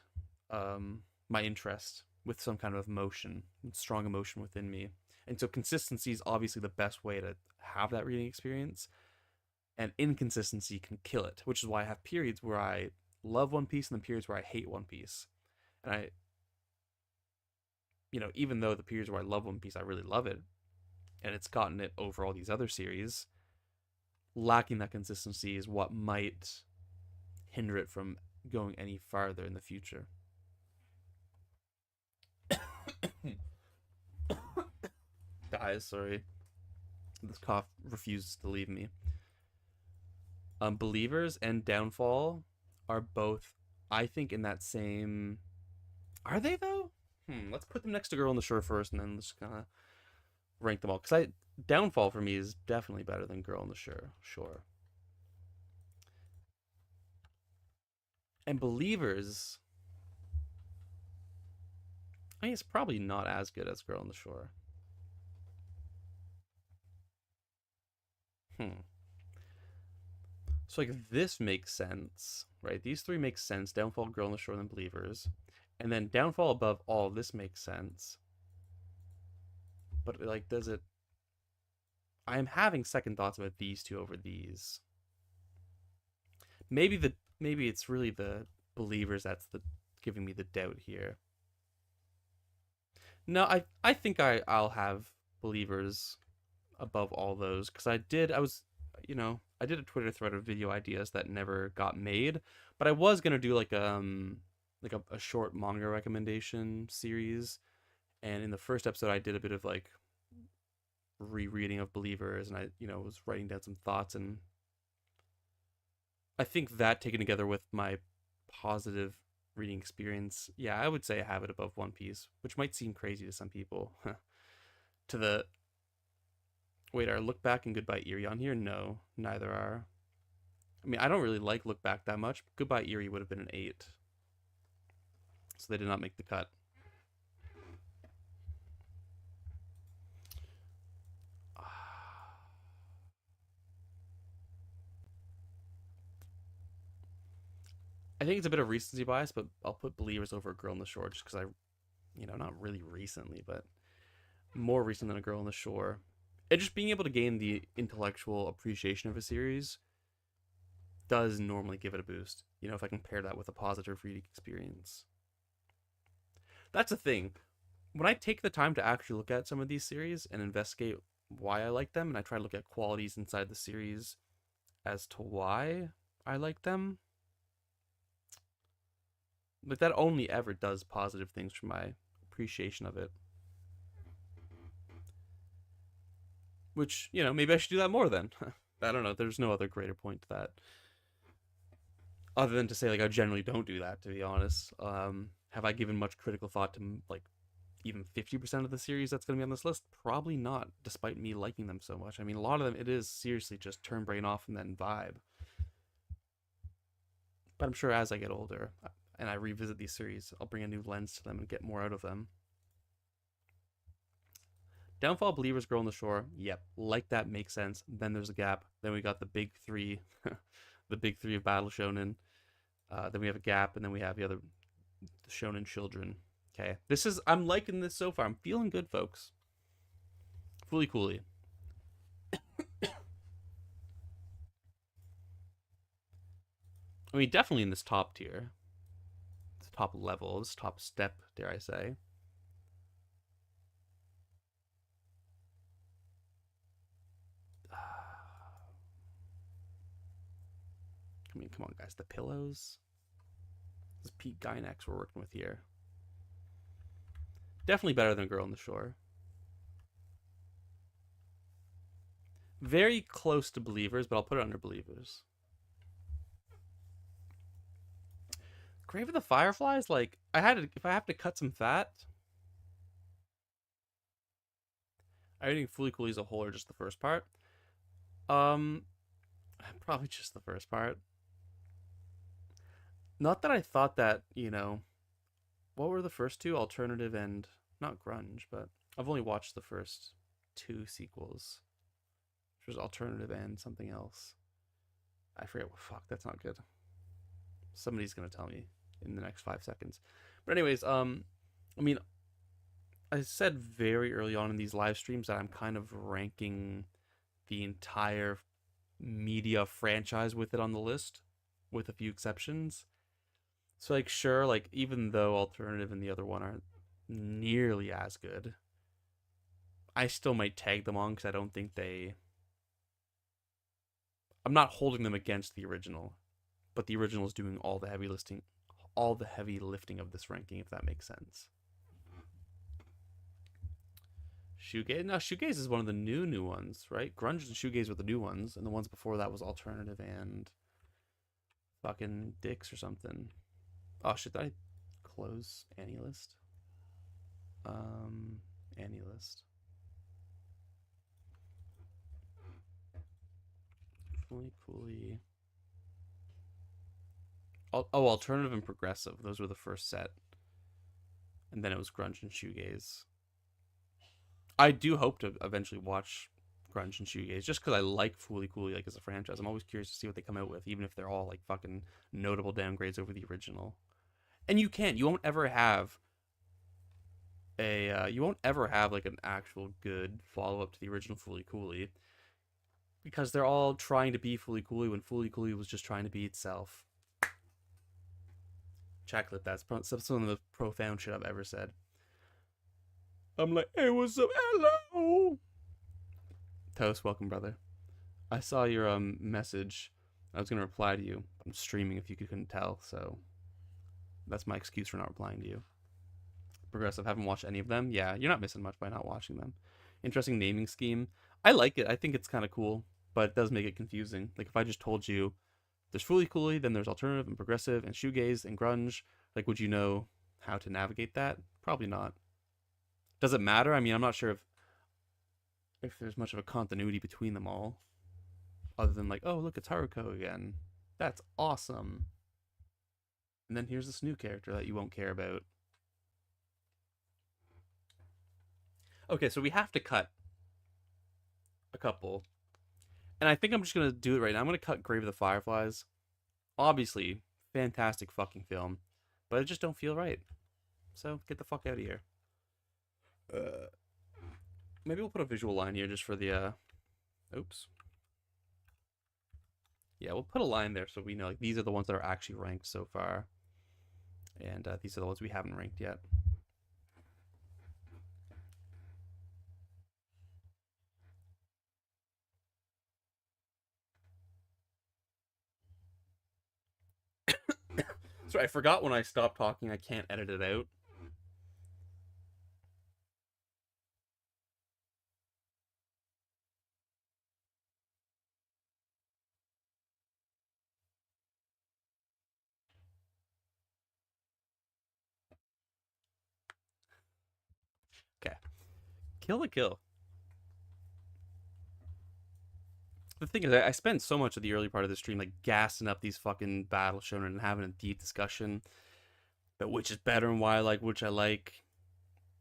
my interest with some kind of emotion, strong emotion within me. And so consistency is obviously the best way to have that reading experience, and inconsistency can kill it, which is why I have periods where I love One Piece and then periods where I hate One Piece. And I, even though the periods where I love One Piece, I really love it, and it's gotten it over all these other series, lacking that consistency is what might hinder it from going any farther in the future. Guys, sorry. This cough refuses to leave me. Believers and Downfall are both, I think, in that same. Are they though? Let's put them next to Girl on the Shore first, and then let's kind of rank them all. Because Downfall for me is definitely better than Girl on the Shore. Sure. And Believers, I mean, it's probably not as good as Girl on the Shore. Hmm. So like this makes sense, right? These three make sense. Downfall, Girl on the Shore, and Believers. And then Downfall above all this makes sense. But like, does it? I am having second thoughts about these two over these. Maybe it's really the Believers that's the giving me the doubt here. No, I think I'll have Believers above all those because I did a Twitter thread of video ideas that never got made, but I was gonna do like a short manga recommendation series, and in the first episode I did a bit of like rereading of Believers, and I was writing down some thoughts, and I think that taken together with my positive reading experience, yeah, I would say I have it above One Piece, which might seem crazy to some people. To the Wait, are Look Back and Goodbye Eerie on here? No, neither are. I mean, I don't really like Look Back that much. Goodbye Eerie would have been an 8. So they did not make the cut. I think it's a bit of recency bias, but I'll put Believers over A Girl on the Shore just because not really recently, but more recent than A Girl on the Shore. And just being able to gain the intellectual appreciation of a series does normally give it a boost. If I compare that with a positive reading experience. That's the thing. When I take the time to actually look at some of these series and investigate why I like them, and I try to look at qualities inside the series as to why I like them, like that only ever does positive things for my appreciation of it. Which, maybe I should do that more then. I don't know. There's no other greater point to that. Other than to say, like, I generally don't do that, to be honest. Have I given much critical thought to, like, even 50% of the series that's going to be on this list? Probably not, despite me liking them so much. I mean, a lot of them, it is seriously just turn brain off and then vibe. But I'm sure as I get older and I revisit these series, I'll bring a new lens to them and get more out of them. Downfall, Believers, Girl on the Shore. Yep, like that makes sense. Then there's a gap. Then we got the big three, the big three of Battle Shonen. Then we have a gap, and then we have the Shonen Children. Okay, I'm liking this so far. I'm feeling good, folks. Fully coolly. I mean, definitely in this top tier, this top level, this top step, dare I say. I mean, come on, guys. The pillows. This is Pete Gynax we're working with here. Definitely better than Girl on the Shore. Very close to Believers, but I'll put it under Believers. Grave of the Fireflies, like if I have to cut some fat, I think Fully Cooley as a whole or just the first part. Probably just the first part. Not that I thought that, what were the first two? Alternative and not grunge, but I've only watched the first two sequels, which was Alternative and something else. I forget what. Fuck, that's not good. Somebody's gonna tell me in the next 5 seconds. But anyways, I mean, I said very early on in these live streams that I'm kind of ranking the entire media franchise with it on the list, with a few exceptions. So like, sure, like even though alternative and the other one aren't nearly as good, I still might tag them on because I don't think they. I'm not holding them against the original, but the original is doing all the heavy lifting of this ranking, if that makes sense. Shoegaze? No, shoegaze is one of the new ones, right? Grunge and shoegaze were the new ones, and the ones before that was alternative and fucking dicks or something. Oh shit! Did I close Annie list? Annie list. Fully coolly. Oh, alternative and progressive. Those were the first set, and then it was grunge and shoegaze. I do hope to eventually watch grunge and shoegaze just because I like Fooly Cooley like as a franchise. I'm always curious to see what they come out with, even if they're all like fucking notable downgrades over the original. And you won't ever have you won't ever have like an actual good follow up to the original Fooly Cooley because they're all trying to be Fooly Cooley when Fooly Cooley was just trying to be itself. Checklet, that's some of the profound shit I've ever said. I'm like, hey, what's up? Hello. Toast, welcome, brother. I saw your message. I was gonna reply to you. I'm streaming if you couldn't tell, so that's my excuse for not replying to you. Progressive, haven't watched any of them. Yeah, you're not missing much by not watching them. Interesting naming scheme. I like it. I think it's kind of cool, but it does make it confusing. Like if I just told you there's Fooly Cooley, then there's alternative and progressive and shoegaze and grunge, like would you know how to navigate that? Probably not. Does it matter? I mean, I'm not sure if there's much of a continuity between them all, other than like, oh look, it's Haruko again. That's awesome. And then here's this new character that you won't care about. Okay, so we have to cut a couple. And I think I'm just going to do it right now. I'm going to cut Grave of the Fireflies. Obviously, fantastic fucking film. But it just don't feel right. So, get the fuck out of here. Maybe we'll put a visual line here just for the, oops. Yeah, we'll put a line there so we know, like, these are the ones that are actually ranked so far. And these are the ones we haven't ranked yet. Sorry, I forgot when I stopped talking, I can't edit it out. Okay. Kill the Kill. The thing is, I spent so much of the early part of the stream like gassing up these fucking battle shonen and having a deep discussion about which is better and why I like which I like.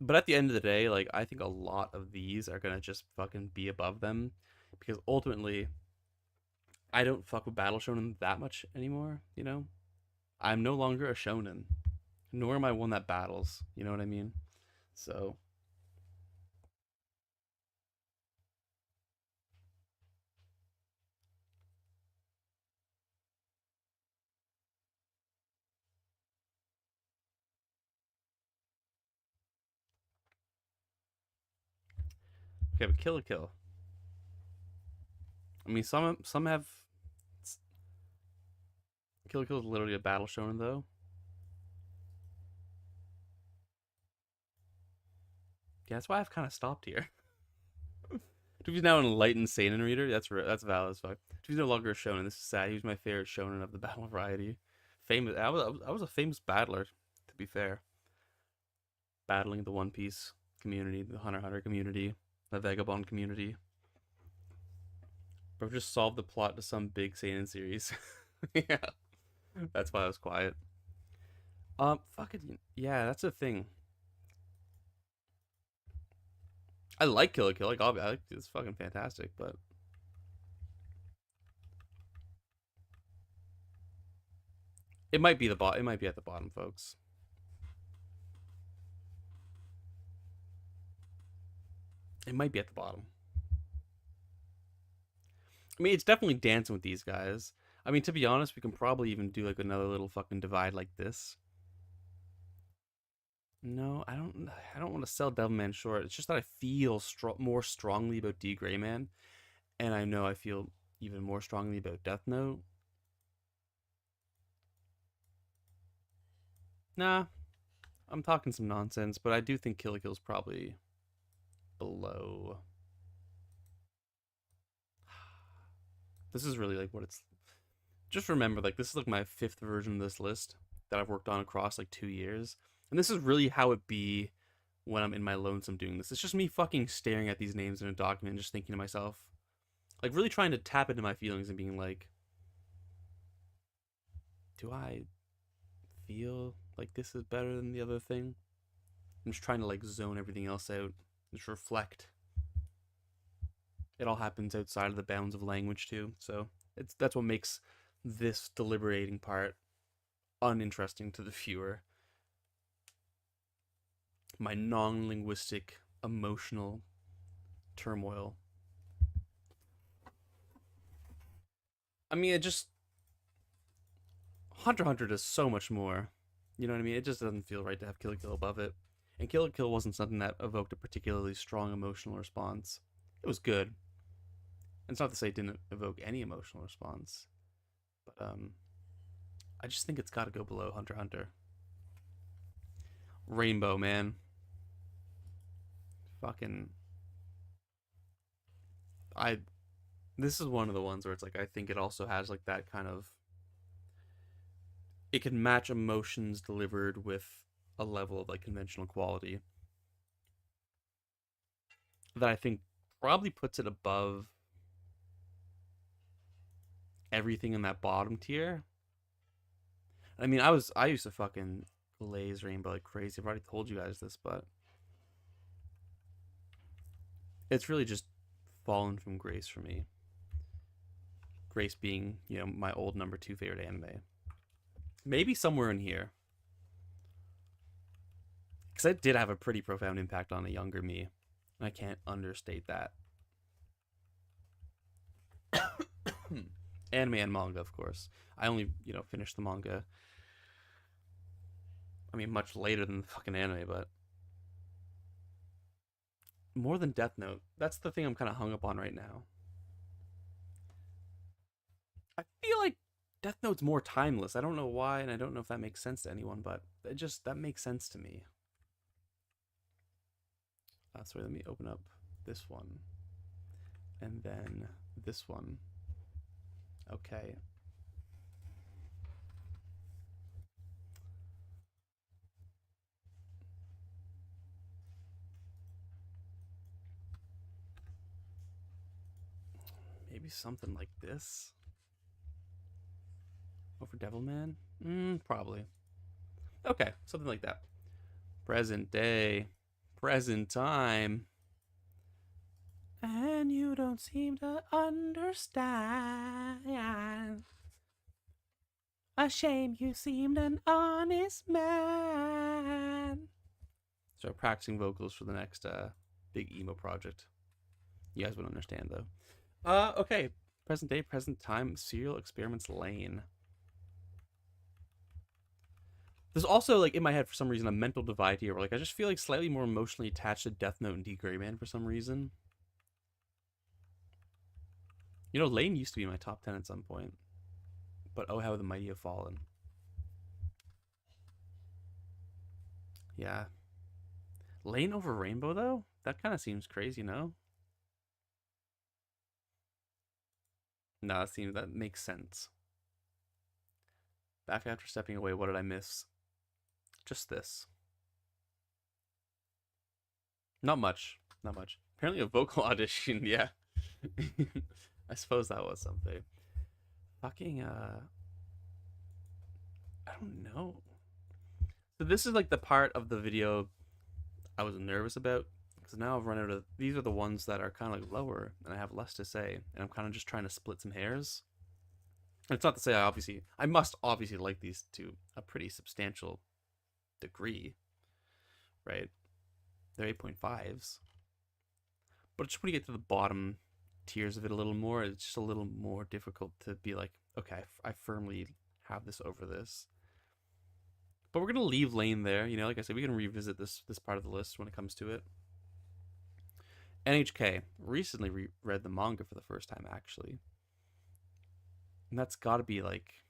But at the end of the day, like I think a lot of these are gonna just fucking be above them because ultimately, I don't fuck with battle shonen that much anymore. You know, I'm no longer a shonen, nor am I one that battles. You know what I mean? So okay, but Kill a Kill. I mean, some have Kill a Kill is literally a battle shonen though. Yeah, that's why I've kind of stopped here. He's now an enlightened seinen reader. That's valid as fuck. He's no longer a shonen. This is sad. He was my favorite shonen of the battle variety. Famous. I was a famous battler, to be fair. Battling the One Piece community, the Hunter x Hunter community, the Vagabond community. Bro, just solved the plot to some big seinen series. Yeah, that's why I was quiet. Fucking yeah, that's the thing. I like Kill la Kill. Like, it's fucking fantastic, but It might be the bot. It might be at the bottom, folks. It might be at the bottom. I mean, it's definitely dancing with these guys. I mean, to be honest, we can probably even do like another little fucking divide like this. No, I don't. I don't want to sell Devilman short. It's just that I feel more strongly about D Greyman, and I know I feel even more strongly about Death Note. Nah, I'm talking some nonsense, but I do think Kill la Kill's probably below. This is really like what it's. Just remember, like this is like my 5th version of this list that I've worked on across like 2 years, and this is really how it be when I'm in my lonesome doing this. It's just me fucking staring at these names in a document and just thinking to myself, like really trying to tap into my feelings and being like, do I feel like this is better than the other thing? I'm just trying to like zone everything else out, just reflect. It all happens outside of the bounds of language too, so that's what makes this deliberating part uninteresting to the viewer. My non-linguistic emotional turmoil. I mean, it just Hunter x Hunter does so much more. You know what I mean? It just doesn't feel right to have Kill la Kill above it. And Kill la Kill wasn't something that evoked a particularly strong emotional response. It was good. And it's not to say it didn't evoke any emotional response. But I just think it's got to go below Hunter x Hunter. Rainbow, man. Fucking I this is one of the ones where it's like I think it also has like that kind of, it can match emotions delivered with a level of like conventional quality that I think probably puts it above everything in that bottom tier. I mean, I used to fucking glaze Rainbow like crazy. I've already told you guys this, but it's really just fallen from grace for me. Grace being, you know, my old number 2 favorite anime. Maybe somewhere in here. Because it did have a pretty profound impact on a younger me. And I can't understate that. Anime and manga, of course. I only, you know, finished the manga. I mean, much later than the fucking anime, but more than Death Note. That's the thing I'm kind of hung up on right now. I feel like Death Note's more timeless. I don't know why, and I don't know if that makes sense to anyone, but it just, that makes sense to me. Sorry, let me open up this one. And then this one. Okay. Maybe something like this. Over Devilman? Probably. Okay, something like that. Present day. Present time. And you don't seem to understand. A shame, you seemed an honest man. So practicing vocals for the next big emo project. You guys would understand though. Okay. Present day, present time, Serial Experiments Lane. There's also, like, in my head for some reason, a mental divide here where, like, I just feel like slightly more emotionally attached to Death Note and D Greyman for some reason. You know, Lane used to be my top 10 at some point. But oh, how the mighty have fallen. Yeah. Lane over Rainbow, though? That kind of seems crazy, no? No, that makes sense. Back after stepping away, what did I miss? Just this. Not much. Not much. Apparently a vocal audition, yeah. I suppose that was something. Fucking, I don't know. So this is like the part of the video I was nervous about, because now I've run out of, these are the ones that are kind of like lower, and I have less to say, and I'm kind of just trying to split some hairs. It's not to say I must obviously like these to a pretty substantial degree, right? They're 8.5s. But just when you get to the bottom tiers of it a little more, it's just a little more difficult to be like, okay, I firmly have this over this. But we're gonna leave Lane there. You know, like I said, we can revisit this part of the list when it comes to it. NHK recently read the manga for the first time, actually, and that's got to be like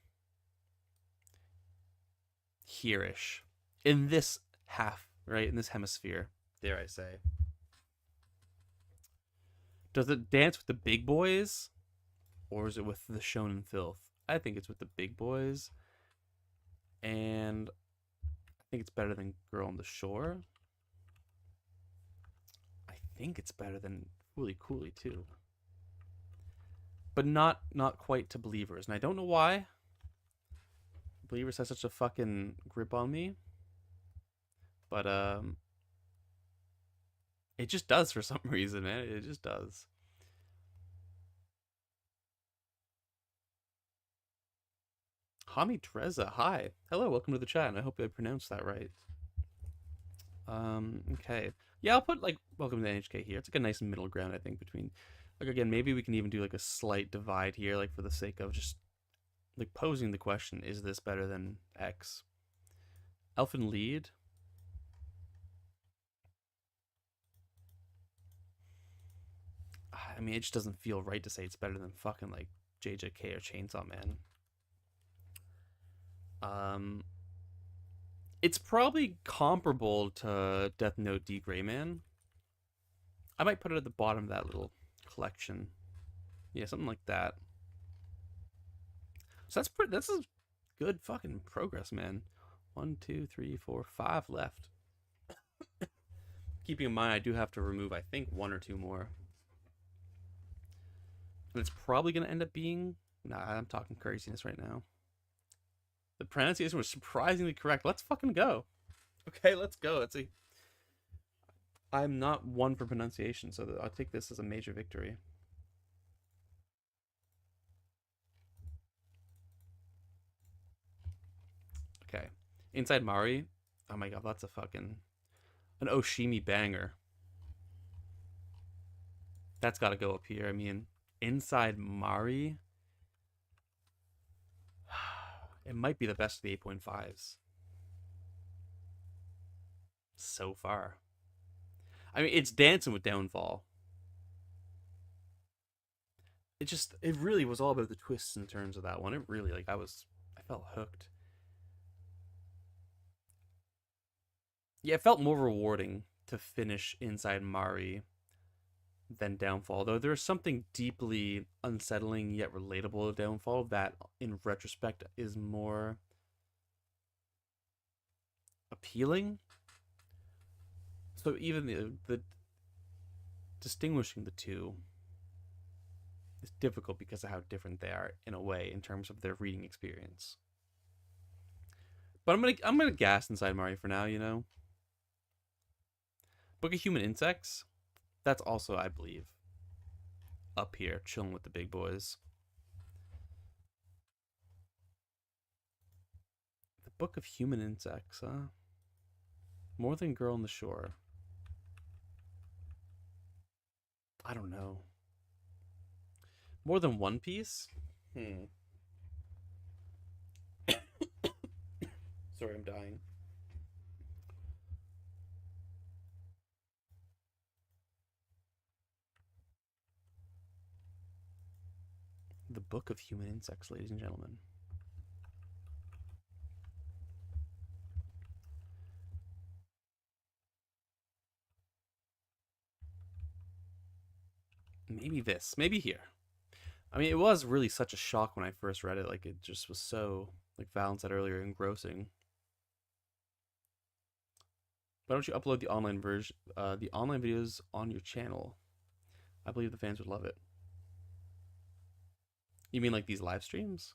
here-ish in this half, right? In this hemisphere, dare I say. Does it dance with the big boys, or is it with the shonen filth? I think it's with the big boys, and I think it's better than Girl on the Shore. I think it's better than Fooly Cooly too, but not quite to Believers, and I don't know why. Believers has such a fucking grip on me, but it just does for some reason, man. It just does. Hami Treza, hi. Hello, welcome to the chat, and I hope I pronounced that right. Okay. Yeah, I'll put like welcome to NHK here. It's like a nice middle ground, I think, between like again, maybe we can even do like a slight divide here, like for the sake of just like posing the question, is this better than X? Elfin Lead. I mean, it just doesn't feel right to say it's better than fucking like JJK or Chainsaw Man. Um, it's probably comparable to Death Note D Gray Man. I might put it at the bottom of that little collection. Yeah, something like that. So that's pretty. This is good fucking progress, man. 1, 2, 3, 4, 5 left. Keeping in mind, I do have to remove, I think, 1 or 2 more. And it's probably going to end up being... Nah, I'm talking craziness right now. The pronunciation was surprisingly correct. Let's fucking go. Okay, let's go. Let's see. I'm not one for pronunciation, so I'll take this as a major victory. Okay. Inside Mari. Oh my god, that's a fucking... An Oshimi banger. That's got to go up here. I mean, Inside Mari... It might be the best of the 8.5s. So far. I mean, it's dancing with Downfall. It really was all about the twists and turns of that one. It really, like, I felt hooked. Yeah, it felt more rewarding to finish Inside Mari than Downfall, though there's something deeply unsettling yet relatable to Downfall that, in retrospect, is more appealing. So even the distinguishing the two is difficult because of how different they are in a way in terms of their reading experience. But I'm gonna gas Inside Mari for now, you know. Book of Human Insects, that's also, I believe, up here, chilling with the big boys. The Book of Human Insects, huh? More than Girl on the Shore. I don't know. More than One Piece? Sorry, I'm dying. The Book of Human Insects, ladies and gentlemen. Maybe this. Maybe here. I mean, it was really such a shock when I first read it. Like, it just was so, like Valen said earlier, engrossing. Why don't you upload the online version, the online videos on your channel? I believe the fans would love it. You mean like these live streams?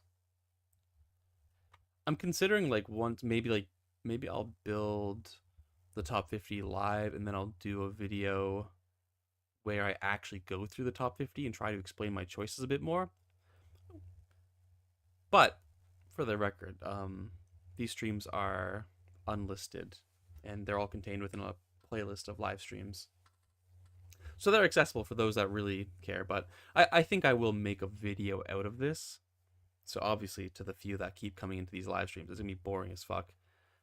I'm considering like once maybe I'll build the top 50 live and then I'll do a video where I actually go through the top 50 and try to explain my choices a bit more. But for the record, these streams are unlisted, and they're all contained within a playlist of live streams. So they're accessible for those that really care. But I think I will make a video out of this. So obviously, to the few that keep coming into these live streams, it's gonna be boring as fuck.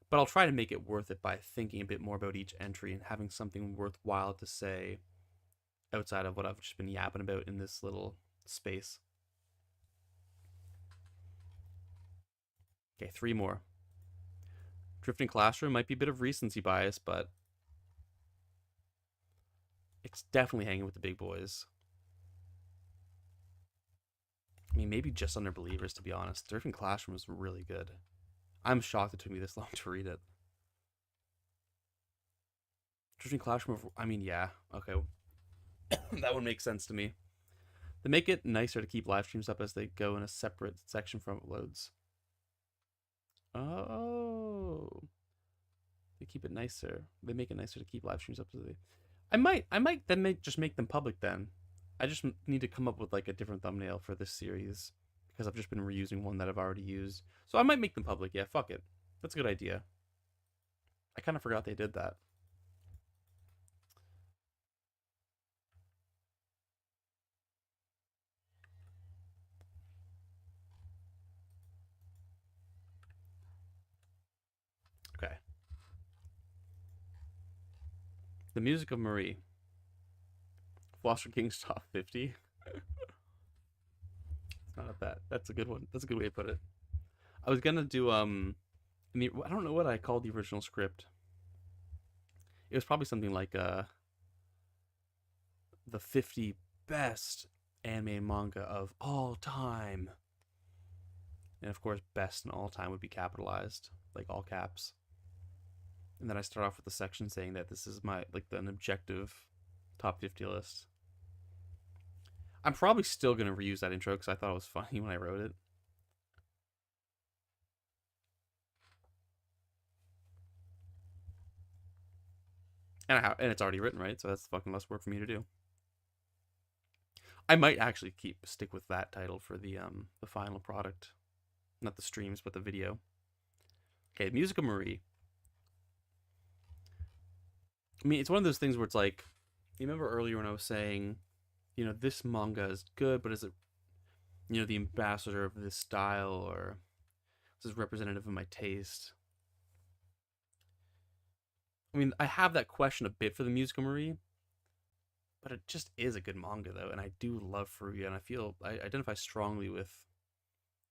But I'll try to make it worth it by thinking a bit more about each entry and having something worthwhile to say outside of what I've just been yapping about in this little space. Okay, 3 more. Drifting Classroom might be a bit of recency bias, but it's definitely hanging with the big boys. I mean, maybe just under Believers, to be honest. Drifting Classroom was really good. I'm shocked it took me this long to read it. Drifting Classroom, I mean, yeah, okay. That would make sense to me. They make it nicer to keep live streams up as they go in a separate section from uploads. Oh. They keep it nicer. They make it nicer to keep live streams up to the. I might then just make them public then. I just need to come up with like a different thumbnail for this series because I've just been reusing one that I've already used. So I might make them public. Yeah, fuck it. That's a good idea. I kind of forgot they did that. Okay. The Music of Marie. Foster King's Top 50. It's not a bad. That's a good one. That's a good way to put it. I was gonna do I don't know what I called the original script. It was probably something like the 50 best anime and manga of all time. And of course, best in all time would be capitalized, like all caps. And then I start off with a section saying that this is my like an objective top 50 list. I'm probably still gonna reuse that intro because I thought it was funny when I wrote it. And it's already written, right? So that's fucking less work for me to do. I might actually stick with that title for the final product, not the streams, but the video. Okay, Music of Marie. I mean, it's one of those things where it's like, you remember earlier when I was saying, you know, this manga is good, but is it, you know, the ambassador of this style, or is this representative of my taste? I mean, I have that question a bit for the Music of Marie, but it just is a good manga though, and I do love Furuya, and I feel I identify strongly with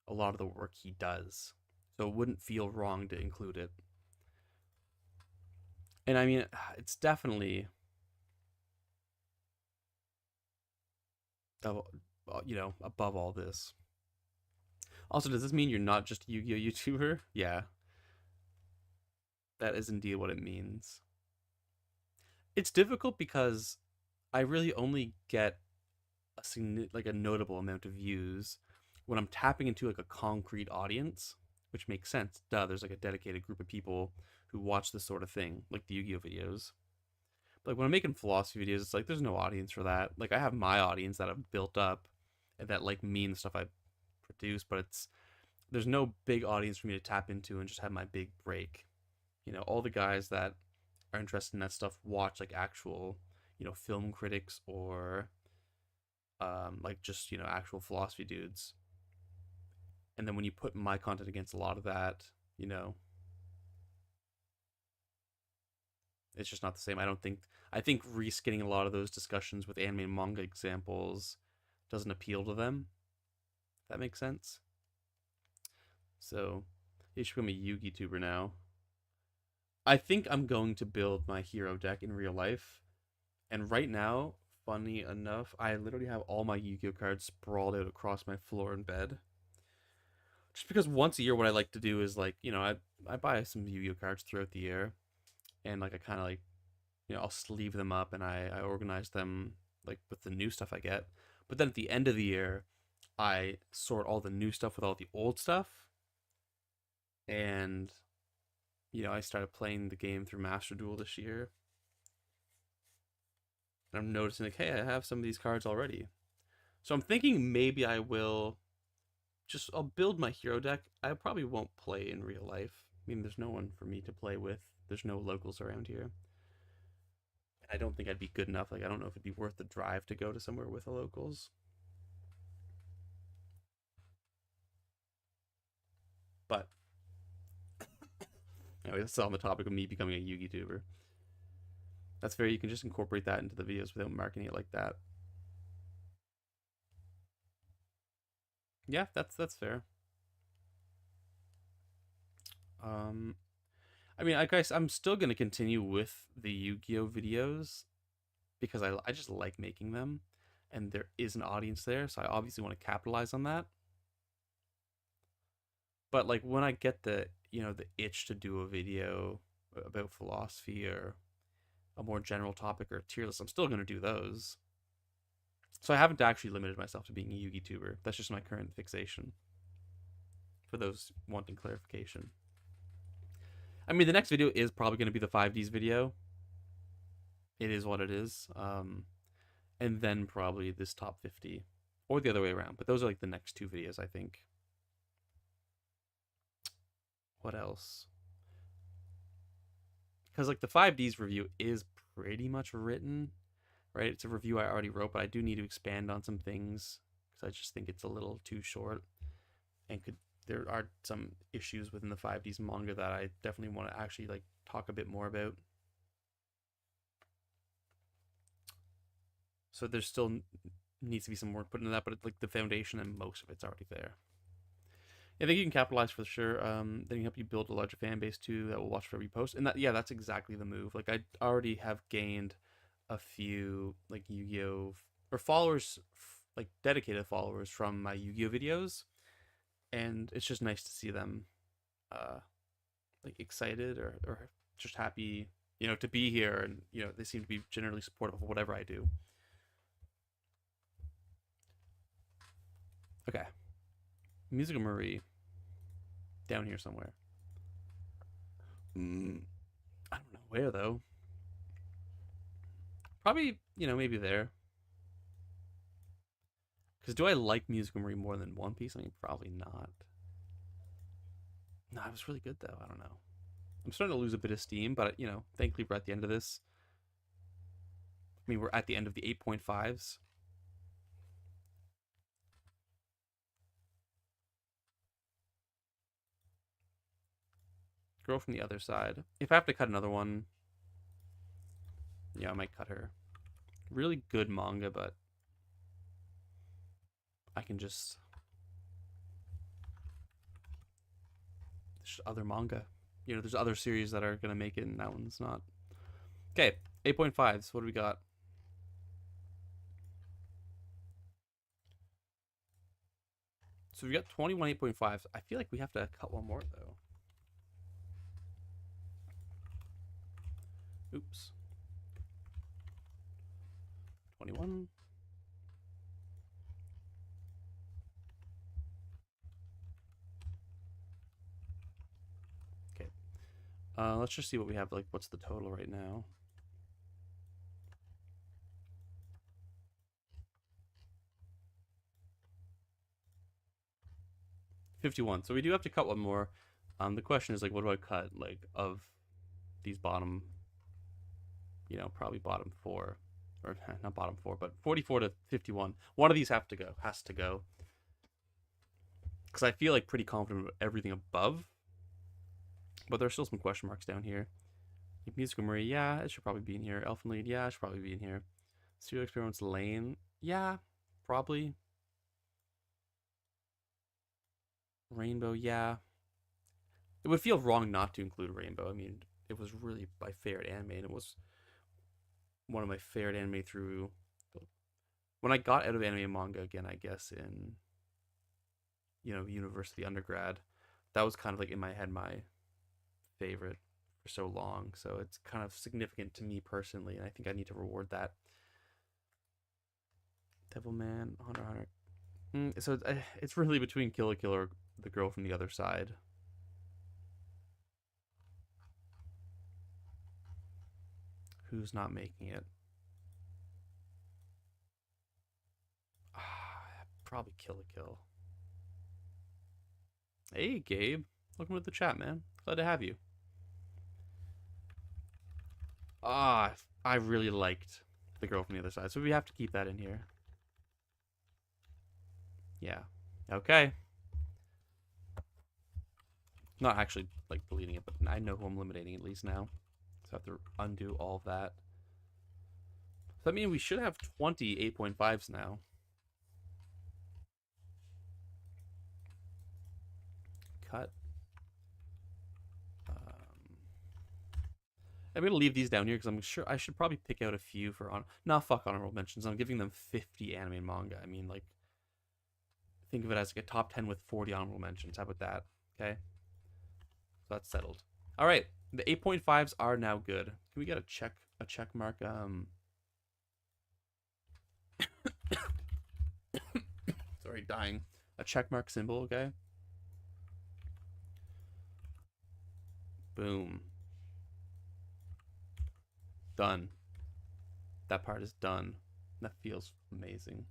a lot of the work he does, so it wouldn't feel wrong to include it. And I mean, it's definitely, you know, above all this. Also, does this mean you're not just a Yu-Gi-Oh YouTuber? Yeah, that is indeed what it means. It's difficult because I really only get like a notable amount of views when I'm tapping into like a concrete audience, which makes sense. Duh, there's like a dedicated group of people who watch this sort of thing, like the Yu-Gi-Oh videos. But like when I'm making philosophy videos, it's like there's no audience for that. Like I have my audience that I've built up and that like me and the stuff I produce, but there's no big audience for me to tap into and just have my big break. You know, all the guys that are interested in that stuff watch like actual, you know, film critics or like just, you know, actual philosophy dudes. And then when you put my content against a lot of that, you know, it's just not the same. I think reskinning a lot of those discussions with anime and manga examples doesn't appeal to them. If that makes sense. So you should become a Yugi tuber now. I think I'm going to build my hero deck in real life. And right now, funny enough, I literally have all my Yu-Gi-Oh cards sprawled out across my floor in bed. Just because once a year, what I like to do is like, you know, I buy some Yu-Gi-Oh cards throughout the year, and like I kind of like, you know, I'll sleeve them up and I organize them like with the new stuff I get. But then at the end of the year, I sort all the new stuff with all the old stuff, and you know, I started playing the game through Master Duel this year. And I'm noticing like, hey, I have some of these cards already. So I'm thinking maybe I will just I'll build my hero deck. I probably won't play in real life. I mean, there's no one for me to play with. There's no locals around here. I don't think I'd be good enough. Like, I don't know if it'd be worth the drive to go to somewhere with the locals. But anyway, that's on the topic of me becoming a Yugi tuber. That's fair. You can just incorporate that into the videos without marketing it like that. Yeah, that's fair. Um, I mean, I guess I'm still gonna continue with the Yu-Gi-Oh videos because I just like making them, and there is an audience there, so I obviously want to capitalize on that. But like when I get the the itch to do a video about philosophy or a more general topic or a tier list, I'm still gonna do those. So I haven't actually limited myself to being a Yu-Gi tuber. That's just my current fixation. For those wanting clarification. I mean, the next video is probably going to be the 5Ds video. It is what it is. And then probably this top 50. Or the other way around. But those are like the next two videos, I think. What else? Because like the 5Ds review is pretty much written, right? It's a review I already wrote, but I do need to expand on some things because I just think it's a little too short and there are some issues within the 5Ds manga that I definitely want to actually like talk a bit more about. So there still needs to be some work put into that, but it's like the foundation and most of it's already there. I think you can capitalize for sure. Then can help you build a larger fan base too that will watch for every post. And that, yeah, that's exactly the move. Like I already have gained a few like Yu-Gi-Oh or followers, like dedicated followers from my Yu-Gi-Oh videos, and it's just nice to see them, like excited or just happy, to be here, and they seem to be generally supportive of whatever I do. Okay, Musical Marie down here somewhere. I don't know where though. Probably, maybe there. Because do I like Musical Marie more than One Piece? I mean, probably not. No, it was really good though. I don't know. I'm starting to lose a bit of steam, but thankfully we're at the end of this. I mean, we're at the end of the 8.5s. Girl from the Other Side. If I have to cut another one, yeah, I might cut her. Really good manga, but I can just there's other manga. There's other series that are gonna make it, and that one's not. Okay, 8.5s. What do we got? So we got 21 8.5s. I feel like we have to cut one more though. Oops. 21. Okay. Let's just see what we have. Like, what's the total right now? $51. So we do have to cut one more. The question is like, what do I cut? Like of these bottom, probably bottom four, or not bottom four, but 44 to 51. One of these has to go. Because I feel like pretty confident about everything above, but there's still some question marks down here. Musical Marie, yeah, it should probably be in here. Elfin Lead, yeah, it should probably be in here. Studio Experiments Lane, yeah, probably. Rainbow, yeah. It would feel wrong not to include Rainbow. I mean, it was really my favorite anime, and it was one of my favorite anime through when I got out of anime and manga again, I guess in university undergrad. That was kind of like in my head my favorite for so long. So it's kind of significant to me personally, and I think I need to reward that. Devilman, Hunter x Hunter. So it's really between Kill la Kill or the girl from the other side. Who's not making it? Probably Kill la Kill. Hey, Gabe. Welcome to the chat, man. Glad to have you. Ah, I really liked the girl from the other side, so we have to keep that in here. Yeah. Okay. Not actually like deleting it, but I know who I'm eliminating at least now. So I have to undo all of that. So that means we should have 20 8.5s now. Cut. I'm gonna leave these down here because I'm sure I should probably pick out a few for on. Nah, fuck honorable mentions. I'm giving them 50 anime and manga. I mean, like, think of it as like a top 10 with 40 honorable mentions. How about that? Okay, so that's settled. All right, the 8.5s are now good. Can we get a check mark? Sorry, dying. A check mark symbol. Okay. Boom. Done. That part is done. That feels amazing.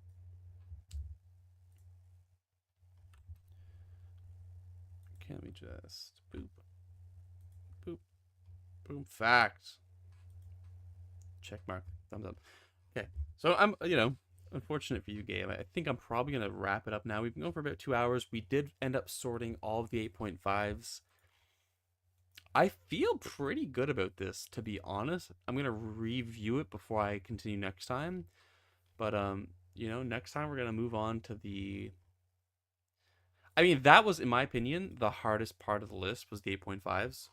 Can we just boop, boop, boom? Fact. Check mark. Thumbs up. Okay. So I'm, unfortunate for you, Gabe. I think I'm probably gonna wrap it up now. We've been going for about 2 hours. We did end up sorting all of the 8.5s. I feel pretty good about this, to be honest. I'm gonna review it before I continue next time. But next time we're gonna move on to the. I mean, that was, in my opinion, the hardest part of the list was the 8.5s.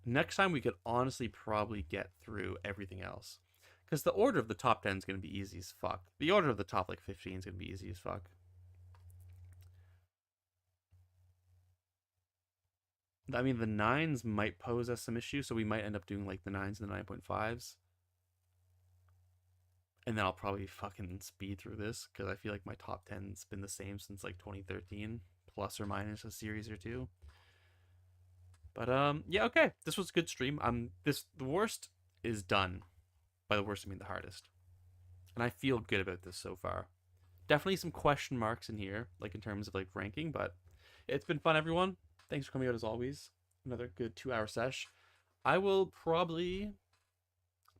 Next time we could honestly probably get through everything else. Because the order of the top 10 is going to be easy as fuck. The order of the top, like, 15 is going to be easy as fuck. I mean, the 9s might pose us some issues, so we might end up doing, like, the 9s and the 9.5s. And then I'll probably fucking speed through this, because I feel like my top 10's been the same since, like, 2013, plus or minus a series or two. But, yeah, okay. This was a good stream. The worst is done. By the worst, I mean the hardest. And I feel good about this so far. Definitely some question marks in here, like in terms of like ranking, but it's been fun, everyone. Thanks for coming out as always. Another good 2 hour sesh. I will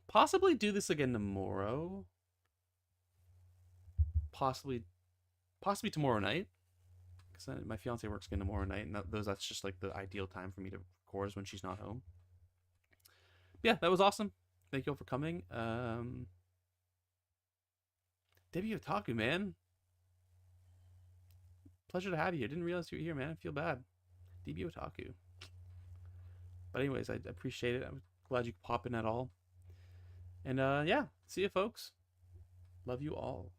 possibly do this again tomorrow. Possibly tomorrow night. Because my fiance works again tomorrow night, and that's just like the ideal time for me to record is when she's not home. Yeah, that was awesome. Thank you all for coming. Debbie Otaku, man. Pleasure to have you. I didn't realize you were here, man. I feel bad. DB Otaku. But anyways, I appreciate it. I'm glad you could pop in at all. And yeah, see you folks. Love you all.